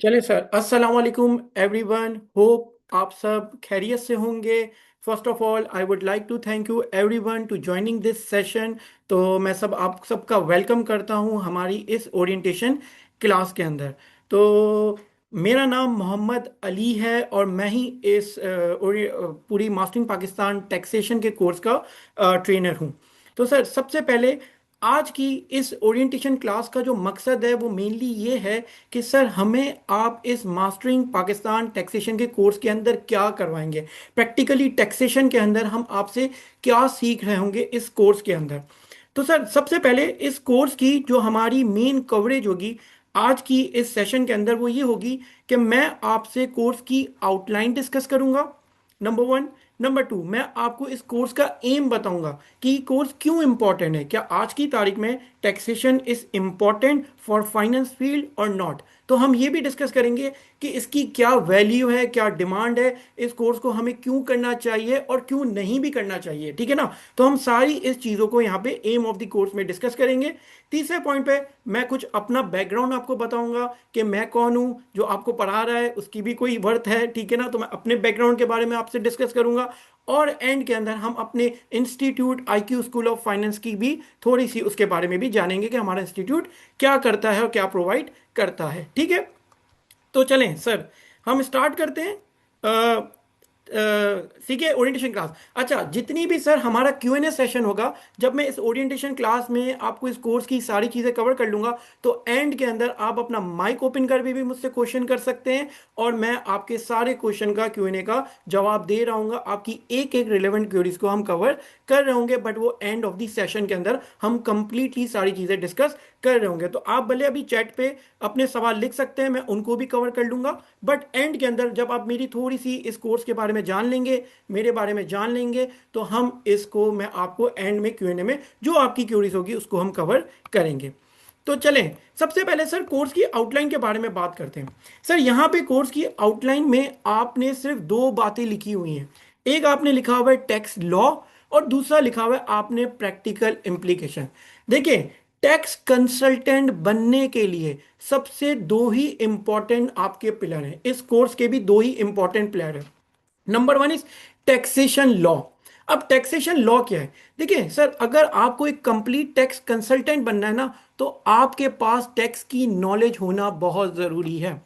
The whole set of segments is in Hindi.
चले सर, अस्सलाम वालेकुम एवरीवन। होप आप सब खैरियत से होंगे। First of all I would like to thank you everyone to joining this session. तो मैं आप सबका वेलकम करता हूं हमारी इस ओरिएंटेशन क्लास के अंदर। तो मेरा नाम मोहम्मद अली है और मैं ही इस पूरी मास्टरिंग पाकिस्तान टैक्सेशन के कोर्स का ट्रेनर हूं। तो सर, सबसे पहले आज की इस ओरिएंटेशन क्लास का जो मकसद है वो मेनली ये है कि सर हमें आप इस मास्टरिंग पाकिस्तान टैक्सेशन के कोर्स के अंदर क्या करवाएंगे। प्रैक्टिकली टैक्सेशन के अंदर हम आपसे क्या सीख रहे होंगे इस कोर्स के अंदर। तो सर, सबसे पहले इस कोर्स की जो हमारी मेन कवरेज होगी आज की इस सेशन के अंदर वो ये होगी कि मैं आपसे कोर्स की आउटलाइन डिस्कस करूंगा, नंबर वन। नंबर टू, मैं आपको इस कोर्स का एम बताऊंगा कि कोर्स क्यों इंपॉर्टेंट है, क्या आज की तारीख में taxation is important for finance field और नॉट। तो हम ये भी डिस्कस करेंगे कि इसकी क्या वैल्यू है, क्या डिमांड है, इस कोर्स को हमें क्यों करना चाहिए और क्यों नहीं भी करना चाहिए, ठीक है ना। तो हम सारी इस चीज़ों को यहाँ पे एम ऑफ द कोर्स में डिस्कस करेंगे। तीसरे पॉइंट पे मैं कुछ अपना बैकग्राउंड आपको बताऊंगा कि मैं कौन हूँ, जो आपको पढ़ा रहा है उसकी भी कोई वर्थ है, ठीक है ना। तो मैं अपने बैकग्राउंड के बारे में आपसे डिस्कस करूंगा और एंड के अंदर हम अपने institute IQ school of finance की भी थोड़ी सी उसके बारे में भी जानेंगे कि हमारा इंस्टीट्यूट क्या करता है और क्या प्रोवाइड करता है, ठीक है। तो चलें सर, हम स्टार्ट करते हैं। सीखे ओरिएंटेशन क्लास। अच्छा, जितनी भी सर हमारा क्यू एन ए सेशन होगा, जब मैं इस ओरिएंटेशन क्लास में आपको इस कोर्स की सारी चीज़ें कवर कर लूंगा, तो एंड के अंदर आप अपना माइक ओपन कर भी मुझसे क्वेश्चन कर सकते हैं और मैं आपके सारे क्वेश्चन का क्यू एन ए का जवाब दे रहा हूँ। आपकी एक एक रिलेवेंट क्वेरीज को हम कवर कर रहे होंगे, बट वो एंड ऑफ द सेशन के अंदर हम कंप्लीटली सारी चीज़ें डिस्कस कर रहे होंगे। तो आप भले अभी चैट पे अपने सवाल लिख सकते हैं, मैं उनको भी कवर कर लूंगा। बट एंड के अंदर जब आप मेरी थोड़ी सी इस कोर्स के बारे में जान लेंगे, मेरे बारे में जान लेंगे, तो हम इसको मैं आपको एंड में क्यूएनए में जो आपकी क्यूरीज होगी उसको हम कवर करेंगे। तो चलें, सबसे पहले सर कोर्स की आउटलाइन के बारे में बात करते हैं। सर यहाँ पे कोर्स की आउटलाइन में आपने सिर्फ दो बातें लिखी हुई हैं। एक आपने लिखा हुआ है टैक्स लॉ और दूसरा लिखा हुआ है आपने प्रैक्टिकल इम्प्लीकेशन। देखिए, टैक्स कंसल्टेंट बनने के लिए सबसे दो ही इंपॉर्टेंट आपके पिलर हैं, इस कोर्स के भी दो ही इंपॉर्टेंट पिलर हैं। Number one is taxation law. अब टैक्सेशन लॉ क्या है? देखिए सर, अगर आपको एक कंप्लीट टैक्स कंसल्टेंट बनना है ना, तो आपके पास टैक्स की नॉलेज होना बहुत जरूरी है।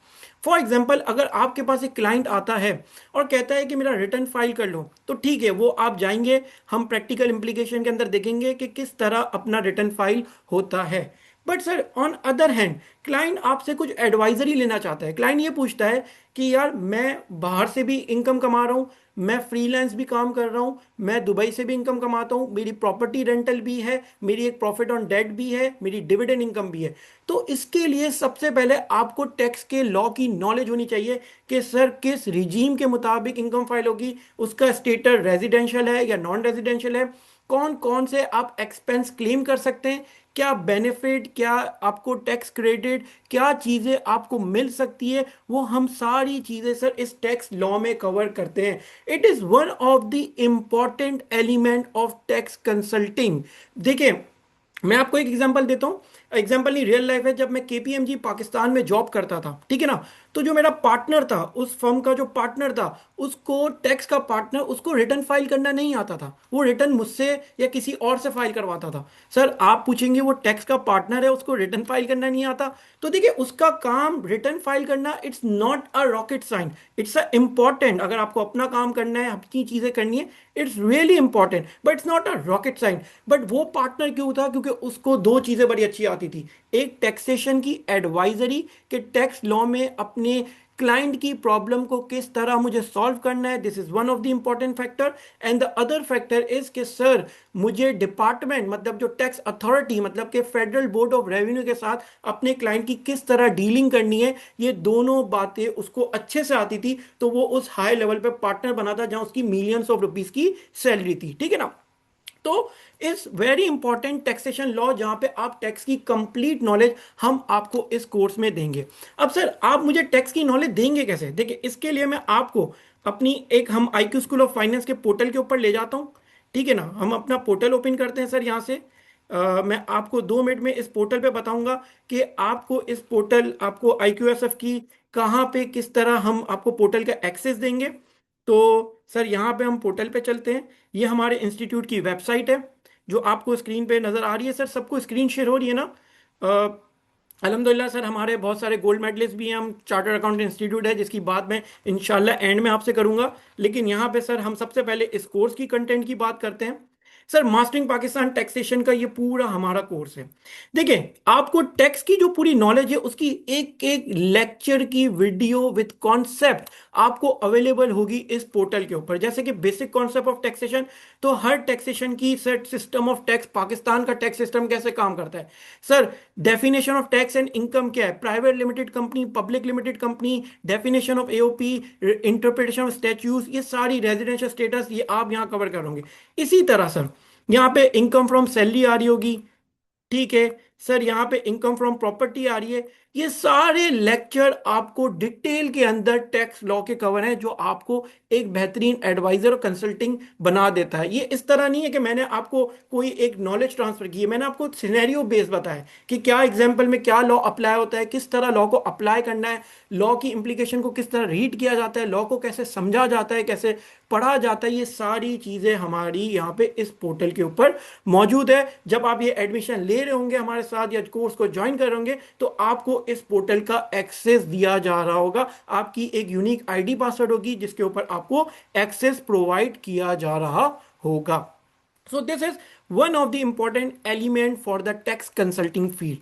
फॉर एग्जाम्पल, अगर आपके पास एक क्लाइंट आता है और कहता है कि मेरा रिटर्न फाइल कर लो, तो ठीक है, वो आप जाएंगे, हम प्रैक्टिकल इम्प्लीकेशन के अंदर देखेंगे कि किस तरह अपना रिटर्न फाइल होता है। But sir on other hand, client आपसे कुछ एडवाइजरी लेना चाहता है। क्लाइंट ये पूछता है कि यार मैं बाहर से भी इनकम कमा रहा हूँ, मैं फ्रीलांस भी काम कर रहा हूँ, मैं दुबई से भी इनकम कमाता हूँ, मेरी प्रॉपर्टी रेंटल भी है, मेरी एक प्रॉफिट ऑन डेट भी है, मेरी डिविडेंड इनकम भी है। तो इसके लिए सबसे पहले आपको टैक्स के लॉ की नॉलेज होनी चाहिए कि सर किस रिजीम के मुताबिक इनकम फाइल होगी, उसका स्टेटस रेजिडेंशियल है या नॉन रेजिडेंशियल है, कौन कौन से आप एक्सपेंस क्लेम कर सकते हैं, क्या बेनिफिट, क्या आपको टैक्स क्रेडिट, क्या चीज़ें आपको मिल सकती है, वो हम सारी चीज़ें सर इस टैक्स लॉ में कवर करते हैं। It is one of the important element of tax consulting. देखिए, मैं आपको एक एग्जांपल देता हूँ। एग्जांपल नहीं, रियल लाइफ है। जब मैं केपीएमजी पाकिस्तान में जॉब करता था, ठीक है ना, तो जो मेरा पार्टनर था, उस फर्म का जो पार्टनर था, उसको टैक्स का पार्टनर, उसको रिटर्न फाइल करना नहीं आता था। वो रिटर्न मुझसे या किसी और से फाइल करवाता था। सर आप पूछेंगे वो टैक्स का पार्टनर है, उसको रिटर्न फाइल करना नहीं आता। तो देखिए, उसका काम रिटर्न फाइल करना, it's not a rocket science, it's a important. अगर आपको अपना काम करना है, अपनी चीजें करनी है, it's really important, but it's not a rocket science. But वो पार्टनर क्यों था? क्योंकि उसको दो चीजें बड़ी अच्छी आती थी। एक टैक्सेशन की एडवाइजरी कि टैक्स लॉ में अपने क्लाइंट की प्रॉब्लम को किस तरह मुझे सॉल्व करना है, this is one of the important factor. And the other factor is कि सर मुझे डिपार्टमेंट, मतलब जो टैक्स अथॉरिटी, मतलब कि फेडरल बोर्ड ऑफ रेवेन्यू के साथ अपने क्लाइंट की किस तरह डीलिंग करनी है, ये दोनों बातें उसको अच्छे से आती थी। तो वो उस हाई लेवल पे पार्टनर बना था जहां उसकी मिलियंस ऑफ रुपीस की सैलरी थी, ठीक है ना। तो इस वेरी इंपॉर्टेंट टैक्सेशन लॉ, जहां पे आप टैक्स की कंप्लीट नॉलेज हम आपको इस कोर्स में देंगे। अब सर आप मुझे टैक्स की नॉलेज देंगे कैसे? देखिए, इसके लिए मैं आपको अपनी एक, हम आईक्यू स्कूल ऑफ फाइनेंस के पोर्टल के ऊपर ले जाता हूं, ठीक है ना। हम अपना पोर्टल ओपन करते हैं सर, यहां से मैं आपको 2 मिनट में इस पोर्टल पे बताऊंगा कि आपको इस पोर्टल, आपको IQSF की कहाँ पे किस तरह हम आपको पोर्टल का एक्सेस देंगे। तो सर यहाँ पे हम पोर्टल पे चलते हैं। ये हमारे इंस्टीट्यूट की वेबसाइट है जो आपको स्क्रीन पे नज़र आ रही है। सर सबको स्क्रीन शेयर हो रही है ना? अल्हम्दुलिल्लाह सर, हमारे बहुत सारे गोल्ड मेडलिस्ट भी हैं। हम चार्टर्ड अकाउंट इंस्टीट्यूट है जिसकी बात मैं इंशाल्लाह एंड में आपसे करूंगा। लेकिन यहाँ पे सर हम सबसे पहले इस कोर्स की कंटेंट की बात करते हैं। सर मास्टरिंग पाकिस्तान टैक्सेशन का ये पूरा हमारा कोर्स है। देखिए, आपको टैक्स की जो पूरी नॉलेज है उसकी एक एक लेक्चर की वीडियो विद कॉन्सेप्ट आपको अवेलेबल होगी इस पोर्टल के ऊपर। जैसे कि बेसिक कॉन्सेप्ट ऑफ टैक्सेशन, तो हर टैक्सेशन की set, system of tax, Pakistan का टैक्स सिस्टम कैसे काम करता है sir, definition of tax and income क्या है, private limited company, public limited company, definition of AOP, interpretation of statutes, ये सारी रेजिडेंशियल स्टेटस ये आप यहाँ कवर करोगे। इसी तरह सर यहाँ पे इनकम फ्रॉम सैलरी आ रही होगी, ठीक है सर, यहाँ पे इनकम फ्रॉम प्रॉपर्टी आ रही है। ये सारे लेक्चर आपको डिटेल के अंदर टैक्स लॉ के कवर हैं, जो आपको एक बेहतरीन एडवाइजर और कंसल्टिंग बना देता है। ये इस तरह नहीं है कि मैंने आपको कोई एक नॉलेज ट्रांसफर की है, मैंने आपको सिनेरियो बेस बताया कि क्या एग्जाम्पल में क्या लॉ अप्लाई होता है, किस तरह लॉ को अप्लाई करना है, लॉ की इंप्लीकेशन को किस तरह रीड किया जाता है, लॉ को कैसे समझा जाता है, कैसे पढ़ा जाता है। ये सारी चीजें हमारी यहाँ पे इस पोर्टल के ऊपर मौजूद है। जब आप ये एडमिशन ले रहे होंगे हमारे साथ या कोर्स को ज्वाइन कर होंगे, तो आपको इस पोर्टल का एक्सेस दिया जा रहा होगा। आपकी एक यूनिक ID पासवर्ड होगी जिसके ऊपर आपको एक्सेस प्रोवाइड किया जा रहा होगा। So this is one of the important element for the tax consulting field.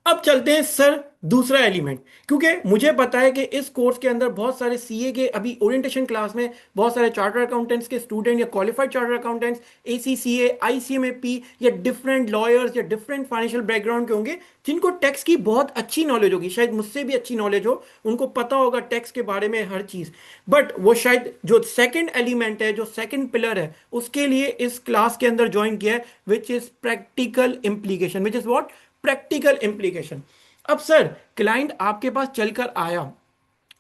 अब चलते हैं सर दूसरा एलिमेंट, क्योंकि मुझे पता है कि इस कोर्स के अंदर बहुत सारे CA के, अभी ओरिएंटेशन क्लास में बहुत सारे चार्टर्ड अकाउंटेंट्स के स्टूडेंट या qualified chartered accountants, ACCA, ICMAP या डिफरेंट लॉयर्स या डिफरेंट फाइनेंशियल बैकग्राउंड के होंगे जिनको टैक्स की बहुत अच्छी नॉलेज होगी, शायद मुझसे भी अच्छी नॉलेज हो, उनको पता होगा टैक्स के बारे में हर चीज। बट वो शायद जो सेकंड एलिमेंट है, जो सेकंड पिलर है, उसके लिए इस क्लास के अंदर ज्वाइन किया है, which is practical implication, which is what, practical implication. अब सर क्लाइंट आपके पास चलकर आया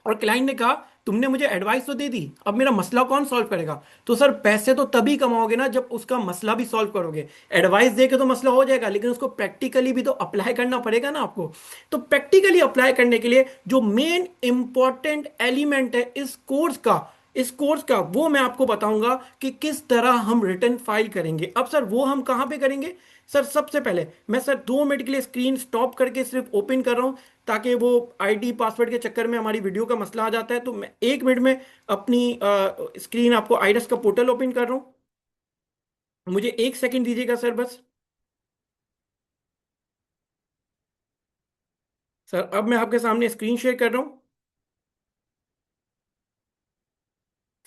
और क्लाइंट ने कहा तुमने मुझे एडवाइस तो दे दी, अब मेरा मसला कौन सॉल्व करेगा? तो सर पैसे तो तभी कमाओगे ना जब उसका मसला भी सॉल्व करोगे। एडवाइस दे के तो मसला हो जाएगा, लेकिन उसको प्रैक्टिकली भी तो अप्लाई करना पड़ेगा ना आपको। तो प्रैक्टिकली अप्लाई करने के लिए जो मेन इंपॉर्टेंट एलिमेंट है इस कोर्स का वो मैं आपको बताऊंगा कि किस तरह हम रिटर्न फाइल करेंगे। अब सर वो हम कहां पे करेंगे? सर सबसे पहले मैं सर 2 मिनट के लिए स्क्रीन स्टॉप करके सिर्फ ओपन कर रहा हूं, ताकि वो ID पासवर्ड के चक्कर में हमारी वीडियो का मसला आ जाता है। तो मैं 1 मिनट में अपनी स्क्रीन, आपको आइरस का पोर्टल ओपन कर रहा हूं। मुझे 1 सेकंड दीजिएगा सर बस। सर अब मैं आपके सामने स्क्रीन शेयर कर रहा हूं।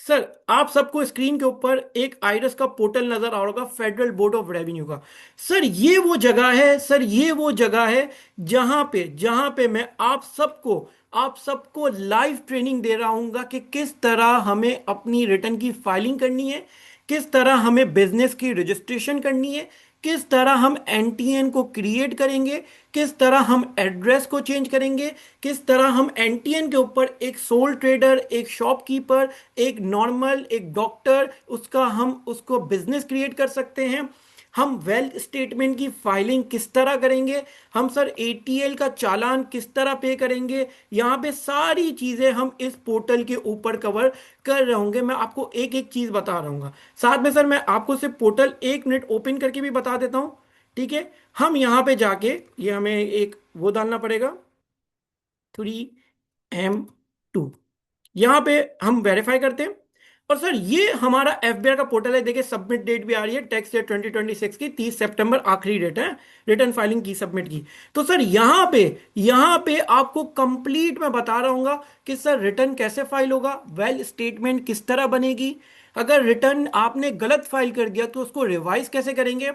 सर आप सबको स्क्रीन के ऊपर एक आइरस का पोर्टल नजर आ रहा होगा, फेडरल बोर्ड ऑफ रेवेन्यू का। सर ये वो जगह है, सर ये वो जगह है जहां पे मैं आप सबको लाइव ट्रेनिंग दे रहा हूँ कि किस तरह हमें अपनी रिटर्न की फाइलिंग करनी है, किस तरह हमें बिजनेस की रजिस्ट्रेशन करनी है, किस तरह हम NTN को क्रिएट करेंगे, किस तरह हम एड्रेस को चेंज करेंगे, किस तरह हम NTN के ऊपर एक सोल ट्रेडर, एक शॉपकीपर, एक नॉर्मल, एक डॉक्टर, उसका हम उसको बिजनेस क्रिएट कर सकते हैं। हम वेल्थ स्टेटमेंट की फाइलिंग किस तरह करेंगे, हम सर ATL का चालान किस तरह पे करेंगे, यहाँ पे सारी चीजें हम इस पोर्टल के ऊपर कवर कर रहे होंगे। मैं आपको एक एक चीज बता रहा हूँ। साथ में सर मैं आपको सिर्फ पोर्टल 1 मिनट ओपन करके भी बता देता हूँ, ठीक है? हम यहाँ पे जाके, ये हमें एक वो डालना पड़ेगा, 3M2, यहाँ पे हम वेरीफाई करते हैं। और सर ये हमारा FBR का पोर्टल है, देखिए सबमिट डेट भी आ रही है, टैक्स ईयर 2026 की 30 सितंबर आखिरी डेट है रिटर्न फाइलिंग की, सबमिट की। तो सर यहाँ पे आपको कंप्लीट मैं बता रहा हूँ कि सर रिटर्न कैसे फाइल होगा, वेल स्टेटमेंट किस तरह बनेगी, अगर रिटर्न आपने गलत फाइल कर दिया तो उसको रिवाइज कैसे करेंगे।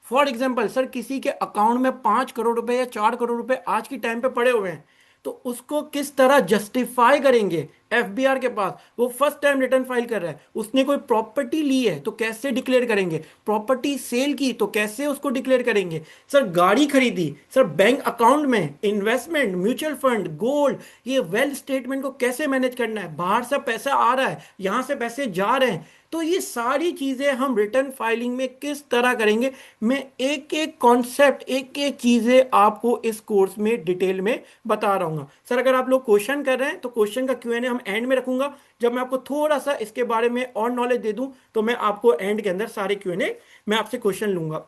फॉर एग्जाम्पल सर किसी के अकाउंट में 5 करोड़ रुपए या 4 करोड़ रुपए आज की टाइम पे पड़े हुए हैं, तो उसको किस तरह जस्टिफाई करेंगे, एफबीआर के पास, वो फर्स्ट टाइम रिटर्न फाइल कर रहा है, उसने कोई प्रॉपर्टी ली है तो कैसे डिक्लेयर करेंगे, प्रॉपर्टी सेल की तो कैसे उसको डिक्लेयर करेंगे, सर गाड़ी खरीदी, सर बैंक अकाउंट में इन्वेस्टमेंट, म्यूचुअल फंड, गोल्ड, ये वेल्थ स्टेटमेंट को कैसे मैनेज करना है, बाहर से पैसा आ रहा है, यहां से पैसे जा रहे हैं, तो ये सारी चीजें हम रिटर्न फाइलिंग में किस तरह करेंगे, मैं एक एक कॉन्सेप्ट, एक एक चीजें आपको इस कोर्स में डिटेल में बता रहा हूँ सर। अगर आप लोग क्वेश्चन कर रहे हैं तो क्वेश्चन का क्यूएनए हम एंड में रखूंगा, जब मैं आपको थोड़ा सा इसके बारे में और नॉलेज दे दूं तो मैं आपको एंड के अंदर सारे क्यूएनए मैं आपसे क्वेश्चन लूंगा।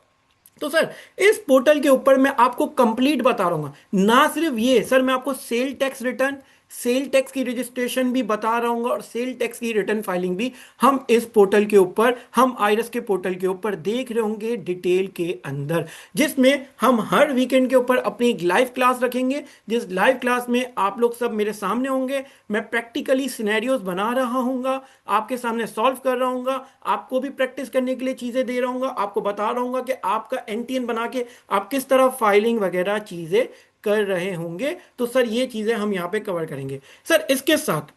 तो सर इस पोर्टल के ऊपर मैं आपको कंप्लीट बता रहा हूँ, ना सिर्फ ये सर, मैं आपको cell tax return, sale tax की रजिस्ट्रेशन भी बता रहा हूँ और सेल टैक्स की रिटर्न फाइलिंग भी हम इस पोर्टल के ऊपर, हम आयरस के पोर्टल के ऊपर देख रहे होंगे डिटेल के अंदर, जिसमें हम हर वीकेंड के ऊपर अपनी लाइव क्लास रखेंगे, जिस लाइव क्लास में आप लोग सब मेरे सामने होंगे, मैं प्रैक्टिकली सिनेरियोज बना रहा हूँगा, आपके सामने सॉल्व कर रहा हूँगा, आपको भी प्रैक्टिस करने के लिए चीज़ें दे रहा हूँगा, आपको बता रहा हूँगा कि आपका एनटीएन बना के आप किस तरह फाइलिंग वगैरह चीज़ें कर रहे होंगे। तो सर ये चीज़ें हम यहाँ पे कवर करेंगे। सर इसके साथ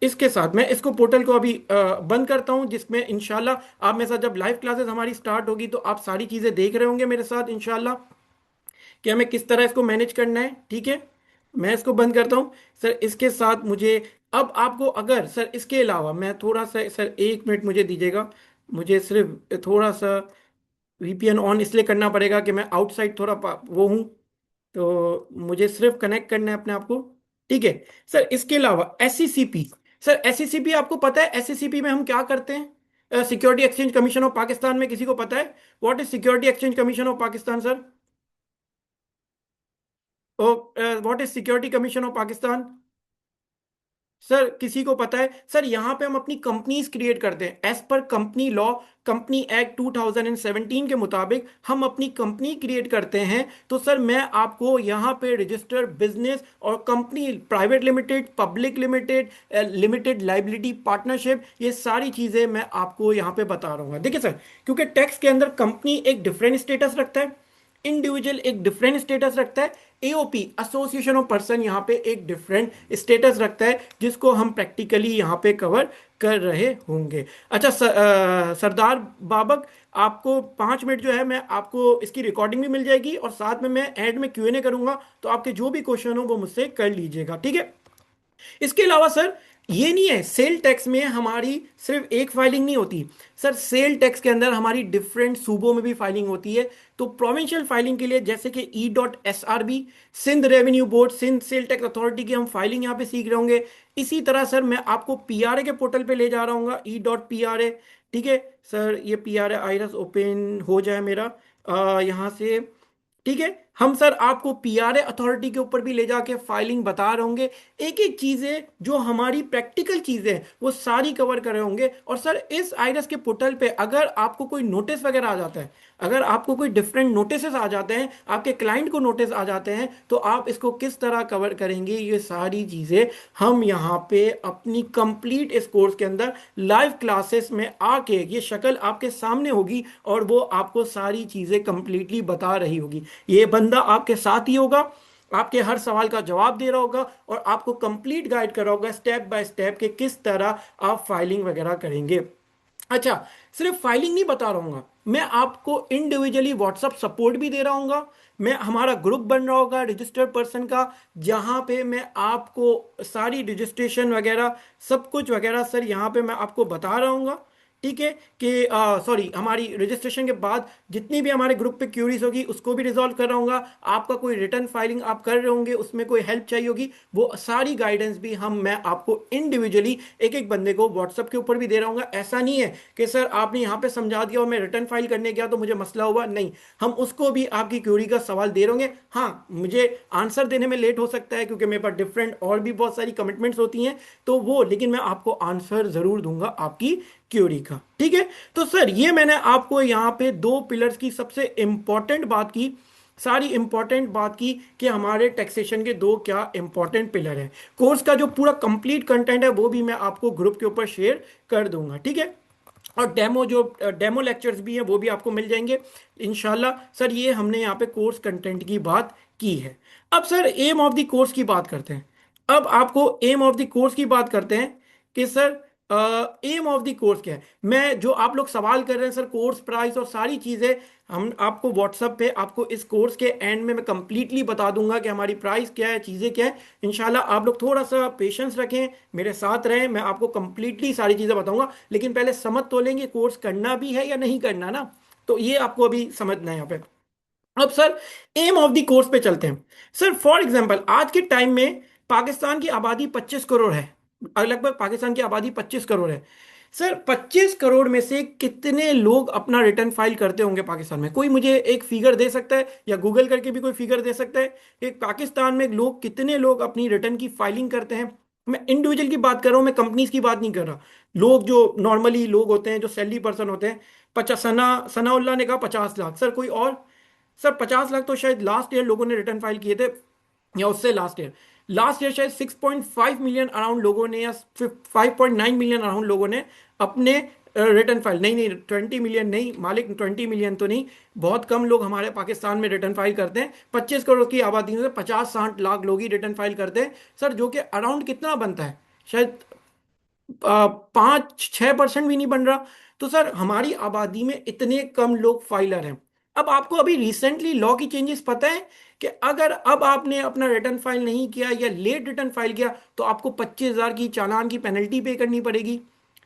इसके साथ मैं इसको पोर्टल को अभी बंद करता हूँ, जिसमें इंशाल्लाह आप मेरे साथ जब लाइव क्लासेस हमारी स्टार्ट होगी तो आप सारी चीज़ें देख रहे होंगे मेरे साथ इंशाल्लाह कि हमें किस तरह इसको मैनेज करना है। ठीक है, मैं इसको बंद करता हूँ। सर इसके साथ मुझे अब आपको, अगर सर इसके अलावा मैं थोड़ा सा, सर 1 मिनट मुझे दीजिएगा, मुझे सिर्फ थोड़ा सा वीपीएन ऑन इसलिए करना पड़ेगा कि मैं आउटसाइड थोड़ा वो हूँ, तो मुझे सिर्फ कनेक्ट करना है अपने आप को। ठीक है सर, इसके अलावा एससीसीपी, सर एससीसीपी आपको पता है एससीसीपी में हम क्या करते हैं, security exchange commission of Pakistan में किसी को पता है what is security exchange commission of Pakistan sir? What is security commission of Pakistan? Sir किसी को पता है? सर यहाँ पे हम अपनी कंपनीज क्रिएट करते हैं as per company law, company act 2017 के मुताबिक हम अपनी कंपनी क्रिएट करते हैं। तो सर मैं आपको यहाँ पे रजिस्टर बिजनेस और company, private limited, public limited, limited liability partnership, ये सारी चीज़ें मैं आपको यहाँ पे बता रहा हूँ। देखिए सर, क्योंकि टैक्स के अंदर कंपनी एक डिफरेंट स्टेटस रखता है, इंडिविजुअल एक डिफरेंट स्टेटस रखता है, एओपी एसोसिएशन ऑफ पर्सन यहाँ पे एक डिफरेंट स्टेटस रखता है, जिसको हम प्रैक्टिकली यहाँ पे कवर कर रहे होंगे। अच्छा सरदार बाबक, आपको 5 मिनट जो है मैं आपको इसकी रिकॉर्डिंग भी मिल जाएगी और साथ में मैं एंड में क्यूएनए करूंगा, तो आपके जो भी क्वेश्चन हो वो मुझसे कर लीजिएगा। ठीक है, इसके अलावा सर ये नहीं है, सेल टैक्स में हमारी सिर्फ एक फाइलिंग नहीं होती सर, सेल टैक्स के अंदर हमारी डिफरेंट सूबों में भी फाइलिंग होती है। तो प्रोविंशियल फाइलिंग के लिए जैसे कि E.SRB, Sindh revenue board, Sindh sale tax authority की हम फाइलिंग यहाँ पे सीख रहे होंगे। इसी तरह सर मैं आपको पीआरए के पोर्टल पे ले जा रहा हूँ, E.PRA। ठीक है सर, ये पीआरए आइरस ओपन हो जाए मेरा यहाँ से। ठीक है, हम सर आपको पीआरए अथॉरिटी के ऊपर भी ले जाके फाइलिंग बता रहे होंगे, एक एक चीजें जो हमारी प्रैक्टिकल चीजें हैं वो सारी कवर कर रहे होंगे। और सर इस आइरस के पोर्टल पे अगर आपको कोई नोटिस वगैरह आ जाता है, अगर आपको कोई डिफरेंट नोटिस आ जाते हैं, आपके क्लाइंट को नोटिस आ जाते हैं, तो आप इसको किस तरह कवर करेंगे, ये सारी चीजें हम यहाँ पे अपनी कंप्लीट इस कोर्स के अंदर लाइव क्लासेस में आके ये शक्ल आपके सामने होगी और वो आपको सारी चीजें कंप्लीटली बता रही होगी। ये बंदा आपके साथ ही होगा, आपके हर सवाल का जवाब दे रहा होगा और आपको कंप्लीट गाइड कर रहा होगा स्टेप बाय स्टेप कि किस तरह आप फाइलिंग वगैरह करेंगे। अच्छा, सिर्फ फाइलिंग नहीं बता रहा हूँ, मैं आपको इंडिविजुअली व्हाट्सअप सपोर्ट भी दे रहा हूँ। मैं, हमारा ग्रुप बन रहा होगा रजिस्टर्ड पर्सन का, जहां पे मैं आपको सारी रजिस्ट्रेशन वगैरह सब कुछ वगैरह सर यहाँ पे मैं आपको बता रहा हूँ। ठीक है कि सॉरी, हमारी रजिस्ट्रेशन के बाद जितनी भी हमारे ग्रुप पे क्यूरीज होगी उसको भी रिजॉल्व कर रहा हूँ। आपका कोई रिटर्न फाइलिंग आप कर रहे होंगे, उसमें कोई हेल्प चाहिए होगी, वो सारी गाइडेंस भी मैं आपको इंडिविजुअली एक एक बंदे को व्हाट्सअप के ऊपर भी दे रहा हूँ। ऐसा नहीं है कि सर आपने यहाँ पे समझा दिया और मैं रिटर्न फाइल करने गया तो मुझे मसला हुआ, नहीं, हम उसको भी आपकी क्यूरी का सवाल दे रहे होंगे। हाँ, मुझे आंसर देने में लेट हो सकता है क्योंकि मेरे पास डिफरेंट और भी बहुत सारी कमिटमेंट्स होती हैं, तो वो, लेकिन मैं आपको आंसर जरूर दूंगा आपकी क्यूरी का। ठीक है, तो सर ये मैंने आपको यहाँ पे दो पिलर्स की सबसे इंपॉर्टेंट बात की, सारी इंपॉर्टेंट बात की कि हमारे टैक्सेशन के दो क्या इंपॉर्टेंट पिलर हैं। कोर्स का जो पूरा कंप्लीट कंटेंट है वो भी मैं आपको ग्रुप के ऊपर शेयर कर दूंगा। ठीक है, और डेमो लेक्चर्स भी हैं वो भी आपको मिल जाएंगे इंशाल्लाह। सर ये हमने यहाँ पे कोर्स कंटेंट की बात की है। अब sir aim of the course की बात करते हैं। अब आपको एम ऑफ द कोर्स की बात करते हैं कि sir aim of the course क्या है। मैं जो आप लोग सवाल कर रहे हैं सर कोर्स प्राइस और सारी चीज़ें, हम आपको व्हाट्सएप पे आपको इस कोर्स के एंड में मैं कंप्लीटली बता दूंगा कि हमारी प्राइस क्या है, चीज़ें क्या है। इंशाल्लाह आप लोग थोड़ा सा पेशेंस रखें, मेरे साथ रहें, मैं आपको कंप्लीटली सारी चीज़ें बताऊंगा। लेकिन पहले समझ तो लेंगे कोर्स करना भी है या नहीं करना ना, तो ये आपको अभी समझना है यहाँ पे। अब sir aim of the course पे चलते हैं। सर फॉर एग्जांपल आज के टाइम में पाकिस्तान की आबादी 25 करोड़ है, लगभग पाकिस्तान की आबादी 25 करोड़ है। सर 25 करोड़ में से कितने लोग अपना रिटर्न फाइल करते होंगे पाकिस्तान में? कोई मुझे एक फिगर दे सकता है या गूगल करके भी कोई फिगर दे सकता है कि पाकिस्तान में लोग कितने लोग अपनी रिटर्न की फाइलिंग करते हैं? मैं इंडिविजुअल की बात कर रहा हूं, मैं कंपनीज की बात नहीं कर रहा। लोग जो नॉर्मली लोग होते हैं, जो सैलरी पर्सन होते हैं। 50, सनाउल्लाह ने कहा 50 लाख, सर कोई और? सर 50 लाख तो शायद लास्ट ईयर लोगों ने रिटर्न फाइल किए थे, या उससे लास्ट ईयर शायद 6.5 मिलियन अराउंड लोगों ने, या 5.9 मिलियन अराउंड लोगों ने अपने रिटर्न फाइल, नहीं नहीं 20 मिलियन नहीं मालिक, 20 मिलियन तो नहीं, बहुत कम लोग हमारे पाकिस्तान में रिटर्न फाइल करते हैं। 25 करोड़ की आबादी में 50-60 लाख लोग ही रिटर्न फाइल करते हैं सर, जो कि अराउंड कितना बनता है, शायद 5-6% भी नहीं बन रहा। तो सर हमारी आबादी में इतने कम लोग फाइलर हैं। अब आपको अभी रिसेंटली लॉ की चेंजेस पता है कि अगर अब आपने अपना रिटर्न फाइल नहीं किया या लेट रिटर्न फाइल किया तो आपको 25,000 की चालान की पेनल्टी पे करनी पड़ेगी।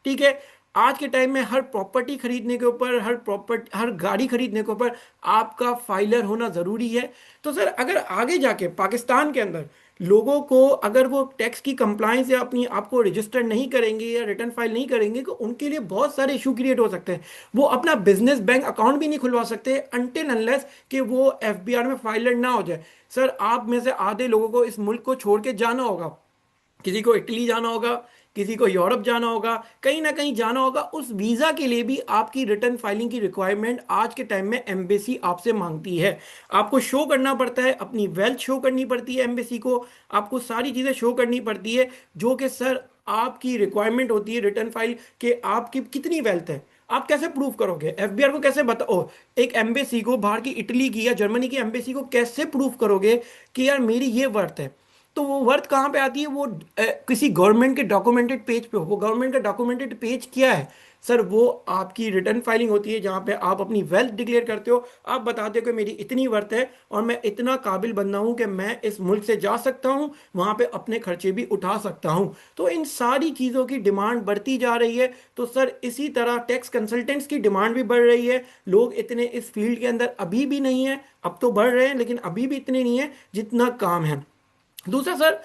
ठीक है। आज के टाइम में हर प्रॉपर्टी खरीदने के ऊपर, हर गाड़ी खरीदने के ऊपर आपका फाइलर होना जरूरी है। तो सर अगर आगे जाके पाकिस्तान के अंदर लोगों को, अगर वो टैक्स की कंप्लायंस या अपनी आपको रजिस्टर नहीं करेंगे या रिटर्न फाइल नहीं करेंगे, तो उनके लिए बहुत सारे इशू क्रिएट हो सकते हैं। वो अपना बिजनेस बैंक अकाउंट भी नहीं खुलवा सकते अनटिल अनलेस कि वो एफबीआर में फाइलर ना हो जाए। सर आप में से आधे लोगों को इस मुल्क को छोड़ के जाना होगा, किसी को इटली जाना होगा, किसी को यूरोप जाना होगा, कहीं ना कहीं जाना होगा। उस वीजा के लिए भी आपकी रिटर्न फाइलिंग की रिक्वायरमेंट आज के टाइम में एम्बेसी आपसे मांगती है। आपको शो करना पड़ता है, अपनी वेल्थ शो करनी पड़ती है एम्बेसी को, आपको सारी चीजें शो करनी पड़ती है, जो कि सर आपकी रिक्वायरमेंट होती है रिटर्न फाइल के, आपकी कितनी वेल्थ है। आप कैसे प्रूव करोगे? एफबीआर को कैसे बताओ, एक एम्बेसी को, बाहर की इटली की या जर्मनी की एम्बेसी को कैसे प्रूव करोगे कि यार मेरी ये वर्थ है? तो वो वर्थ कहाँ पे आती है? वो किसी गवर्नमेंट के डॉक्यूमेंटेड पेज पे हो। वो गवर्नमेंट का डॉक्यूमेंटेड पेज क्या है सर? वो आपकी रिटर्न फाइलिंग होती है, जहाँ पे आप अपनी वेल्थ डिक्लेयर करते हो। आप बताते हो कि मेरी इतनी वर्थ है और मैं इतना काबिल बंदा हूँ कि मैं इस मुल्क से जा सकता हूँ, वहाँ पे अपने खर्चे भी उठा सकता हूँ। तो इन सारी चीज़ों की डिमांड बढ़ती जा रही है। तो सर इसी तरह टैक्स कंसल्टेंट्स की डिमांड भी बढ़ रही है। लोग इतने इस फील्ड के अंदर अभी भी नहीं है, अब तो बढ़ रहे हैं लेकिन अभी भी इतने नहीं है जितना काम है। दूसरा सर,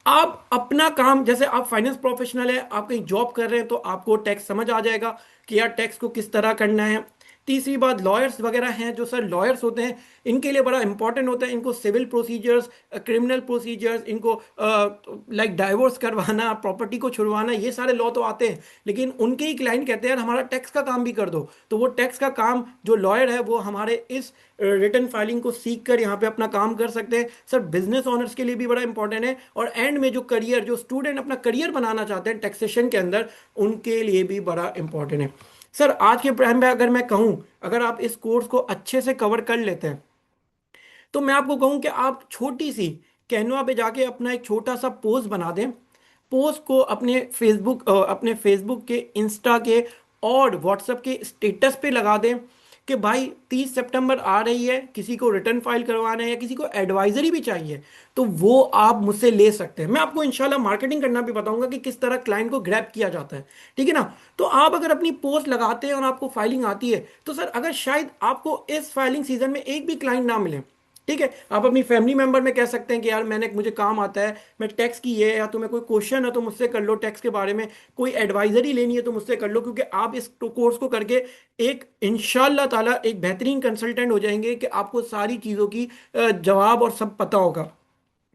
आप अपना काम, जैसे आप फाइनेंस प्रोफेशनल है, आप कहीं जॉब कर रहे हैं, तो आपको टैक्स समझ आ जाएगा कि यार टैक्स को किस तरह करना है। तीसरी बात, लॉयर्स वगैरह हैं जो सर लॉयर्स होते हैं, इनके लिए बड़ा इंपॉर्टेंट होता है। इनको सिविल प्रोसीजर्स, क्रिमिनल प्रोसीजर्स, इनको लाइक डाइवोर्स करवाना, प्रॉपर्टी को छुड़वाना, ये सारे लॉ तो आते हैं। लेकिन उनके ही क्लाइंट कहते हैं यार हमारा टैक्स का काम भी कर दो। तो वो टैक्स का काम जो लॉयर है वो हमारे इस रिटर्न फाइलिंग को सीख कर यहाँ पे अपना काम कर सकते हैं। सर बिजनेस ओनर्स के लिए भी बड़ा इंपॉर्टेंट है। और एंड में जो करियर, जो स्टूडेंट अपना करियर बनाना चाहते हैं टैक्सेशन के अंदर, उनके लिए भी बड़ा इंपॉर्टेंट है। सर आज के टाइम में अगर मैं कहूँ, अगर आप इस कोर्स को अच्छे से कवर कर लेते हैं, तो मैं आपको कहूँ कि आप छोटी सी कैनवा पे जाके अपना एक छोटा सा पोस्ट बना दें। पोस्ट को अपने फेसबुक के, इंस्टा के और व्हाट्सएप के स्टेटस पे लगा दें कि भाई 30 सितंबर आ रही है, किसी को रिटर्न फाइल करवाना है या किसी को एडवाइजरी भी चाहिए, तो वो आप मुझसे ले सकते हैं। मैं आपको इंशाल्लाह मार्केटिंग करना भी बताऊंगा कि किस तरह क्लाइंट को ग्रैब किया जाता है। ठीक है ना? तो आप अगर अपनी पोस्ट लगाते हैं और आपको फाइलिंग आती है, तो सर अगर शायद आपको इस फाइलिंग सीजन में एक भी क्लाइंट ना मिले, ठीक है, आप अपनी फैमिली मेंबर में कह सकते हैं कि यार मुझे काम आता है, मैं टैक्स की ये, या तुम्हें कोई क्वेश्चन है तो मुझसे कर लो टैक्स के बारे में, कोई एडवाइजरी लेनी है तो मुझसे कर लो, क्योंकि आप इस कोर्स को करके एक इंशाल्लाह ताला एक बेहतरीन कंसल्टेंट हो जाएंगे कि आपको सारी चीज़ों की जवाब और सब पता होगा।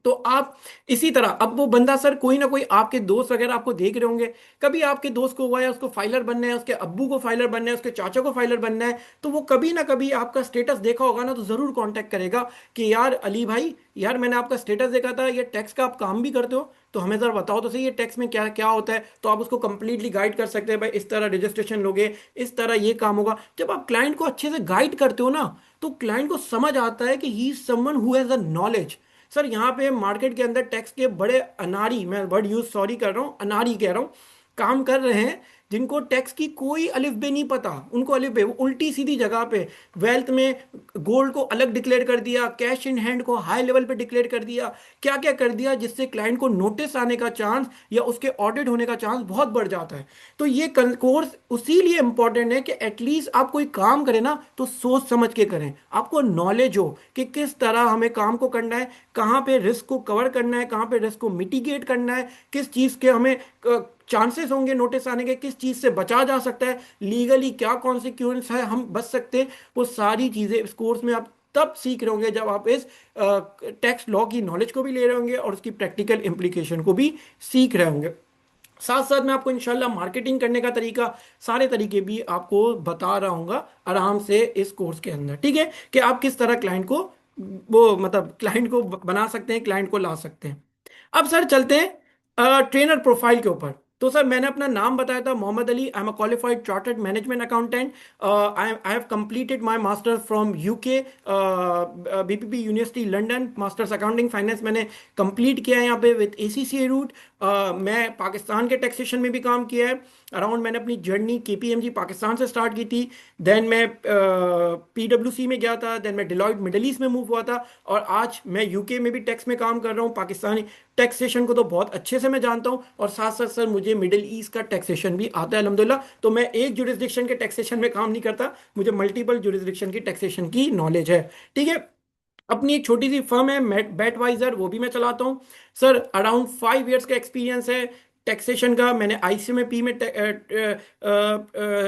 तो आप इसी तरह, अब वो बंदा सर कोई ना कोई आपके दोस्त वगैरह आपको देख रहे होंगे, कभी आपके दोस्त को हुआ है उसको फाइलर बनना है, उसके अब्बू को फाइलर बनना है, उसके चाचा को फाइलर बनना है, तो वो कभी ना कभी आपका स्टेटस देखा होगा ना, तो जरूर कांटेक्ट करेगा कि यार अली भाई, यार मैंने आपका स्टेटस देखा था, ये टैक्स का आप काम भी करते हो, तो हमें जरा बताओ तो सही ये टैक्स में क्या क्या होता है। तो आप उसको कंप्लीटली गाइड कर सकते हैं, भाई इस तरह रजिस्ट्रेशन लोगे, इस तरह ये काम होगा। जब आप क्लाइंट को अच्छे से गाइड करते हो ना, तो क्लाइंट को समझ आता है कि he is someone who has the knowledge. Sir यहाँ पे मार्केट के अंदर टैक्स के बड़े अनाड़ी, मैं वर्ड यूज सॉरी कर रहा हूँ, अनाड़ी कह रहा हूँ, काम कर रहे हैं, जिनको टैक्स की कोई अलिफ बे नहीं पता। उनको अलिफ बे, वो उल्टी सीधी जगह पे वेल्थ में गोल्ड को अलग डिक्लेयर कर दिया, कैश इन हैंड को हाई लेवल पे डिक्लेयर कर दिया, क्या क्या कर दिया, जिससे क्लाइंट को नोटिस आने का चांस या उसके ऑडिट होने का चांस बहुत बढ़ जाता है। तो ये कोर्स उसी लिए इंपॉर्टेंट है कि एटलीस्ट आप कोई काम करें ना तो सोच समझ के करें, आपको नॉलेज हो कि किस तरह हमें काम को करना है, कहाँ पे रिस्क को कवर करना है, कहाँ पे रिस्क को मिटिगेट करना है, किस चीज़ के हमें चांसेस होंगे नोटिस आने के, किस चीज़ से बचा जा सकता है, लीगली क्या कॉन्सिक्वेंस है, हम बच सकते हैं। वो सारी चीज़ें इस कोर्स में आप तब सीख रहे होंगे जब आप इस टैक्स लॉ की नॉलेज को भी ले रहे होंगे और उसकी प्रैक्टिकल इम्प्लीकेशन को भी सीख रहे होंगे। साथ साथ मैं आपको इंशाल्लाह मार्केटिंग करने का तरीका, सारे तरीके भी आपको बता रहा हूँगा आराम से इस कोर्स के अंदर, ठीक है, कि आप किस तरह क्लाइंट को, वो मतलब क्लाइंट को बना सकते हैं, क्लाइंट को ला सकते हैं। अब सर चलते हैं ट्रेनर प्रोफाइल के ऊपर। तो सर मैंने अपना नाम बताया था, Mohammad Ali, I am a qualified chartered management accountant, I have completed my master from UK, BPP university London, masters accounting finance मैंने कंप्लीट किया है यहाँ पे विद एसीसीए रूट। मैं पाकिस्तान के टैक्सेशन में भी काम किया है अराउंड, मैंने अपनी जर्नी केपीएमजी पाकिस्तान से स्टार्ट की थी, देन मैं पीडब्ल्यूसी में गया था, देन मैं डिलॉयट मिडल ईस्ट में मूव हुआ था, और आज मैं यूके में भी टैक्स में काम कर रहा हूँ। पाकिस्तानी टैक्सेशन को तो बहुत अच्छे से मैं जानता हूँ, और साथ साथ सर मुझे मिडिल ईस्ट का टैक्सेशन भी आता है अल्हम्दुलिल्लाह। तो मैं एक जुरिस्डिक्शन के टैक्सेशन में काम नहीं करता, मुझे मल्टीपल जुरिस्डिक्शन की टैक्सेशन की नॉलेज है, ठीक है। अपनी एक छोटी सी फर्म है बैटवाइजर, वो भी मैं चलाता हूँ। सर अराउंड 5 इयर्स का एक्सपीरियंस है टैक्सेशन का। मैंने आईसीएमपी में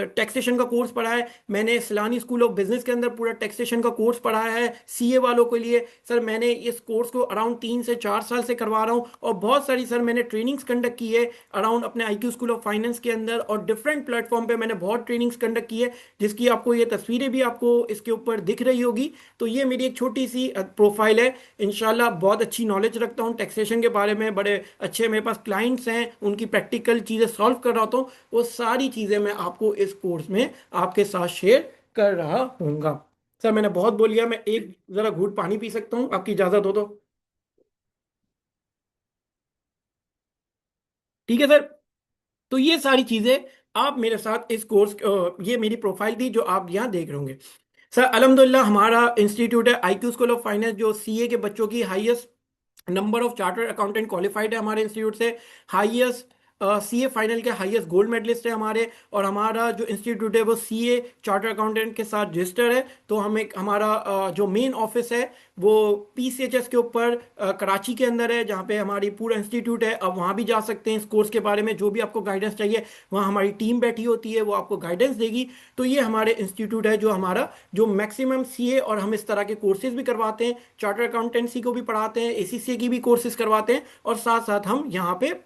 टैक्सेशन का कोर्स पढ़ा है, मैंने इस्लामी स्कूल ऑफ बिजनेस के अंदर पूरा टैक्सेशन का कोर्स पढ़ाया है सीए वालों के लिए। सर मैंने इस कोर्स को अराउंड 3 से 4 साल से करवा रहा हूँ, और बहुत सारी सर मैंने ट्रेनिंग्स कंडक्ट की है अराउंड अपने आईक्यू स्कूल ऑफ फाइनेंस के अंदर, और डिफरेंट प्लेटफॉर्म पे मैंने बहुत ट्रेनिंग्स कंडक्ट की है, जिसकी आपको ये तस्वीरें भी आपको इसके ऊपर दिख रही होगी। तो ये मेरी एक छोटी सी प्रोफाइल है। इंशाल्लाह बहुत अच्छी नॉलेज रखता हूँ टैक्सेशन के बारे में, बड़े अच्छे मेरे पास क्लाइंट्स हैं, उनकी प्रैक्टिकल चीज़ें सॉल्व कर रहा हूँ, वो सारी चीज़ें मैं आपको इस कोर्स में आपके साथ शेयर कर रहा हूँगा। सर मैंने बहुत बोल लिया, मैं एक ज़रा घूंट पानी पी सकता हूँ, आपकी इजाज़त हो तो? ठीक है सर। तो ये सारी चीज़ें आप मेरे साथ इस कोर्स, ये मेरी प्रोफाइल थी जो आप यहाँ देख रहे होंगे। सर अल्हम्दुलिल्लाह हमारा इंस्टीट्यूट है आईक्यू स्कूल ऑफ फाइनेंस, जो सीए के बच्चों की highest number of chartered accountant qualified है हमारे इंस्टीट्यूट से, हाईएस्ट सीए फाइनल के हाईएस्ट गोल्ड मेडलिस्ट है हमारे, और हमारा जो इंस्टीट्यूट है वो सीए चार्टर्ड अकाउंटेंट के साथ रजिस्टर है। तो हमें हमारा जो मेन ऑफिस है वो पीसीएचएस के ऊपर कराची के अंदर है, जहाँ पे हमारी पूरा इंस्टीट्यूट है। अब वहाँ भी जा सकते हैं, इस कोर्स के बारे में जो भी आपको गाइडेंस चाहिए वहाँ हमारी टीम बैठी होती है, वो आपको गाइडेंस देगी। तो ये हमारे इंस्टीट्यूट है जो हमारा, जो मैक्सिमम सीए, और हम इस तरह के कोर्सेज भी करवाते हैं, चार्टर्ड अकाउंटेंसी को भी पढ़ाते हैं, एसीसीए की भी कोर्सेज करवाते हैं, और साथ साथ हम यहाँ पे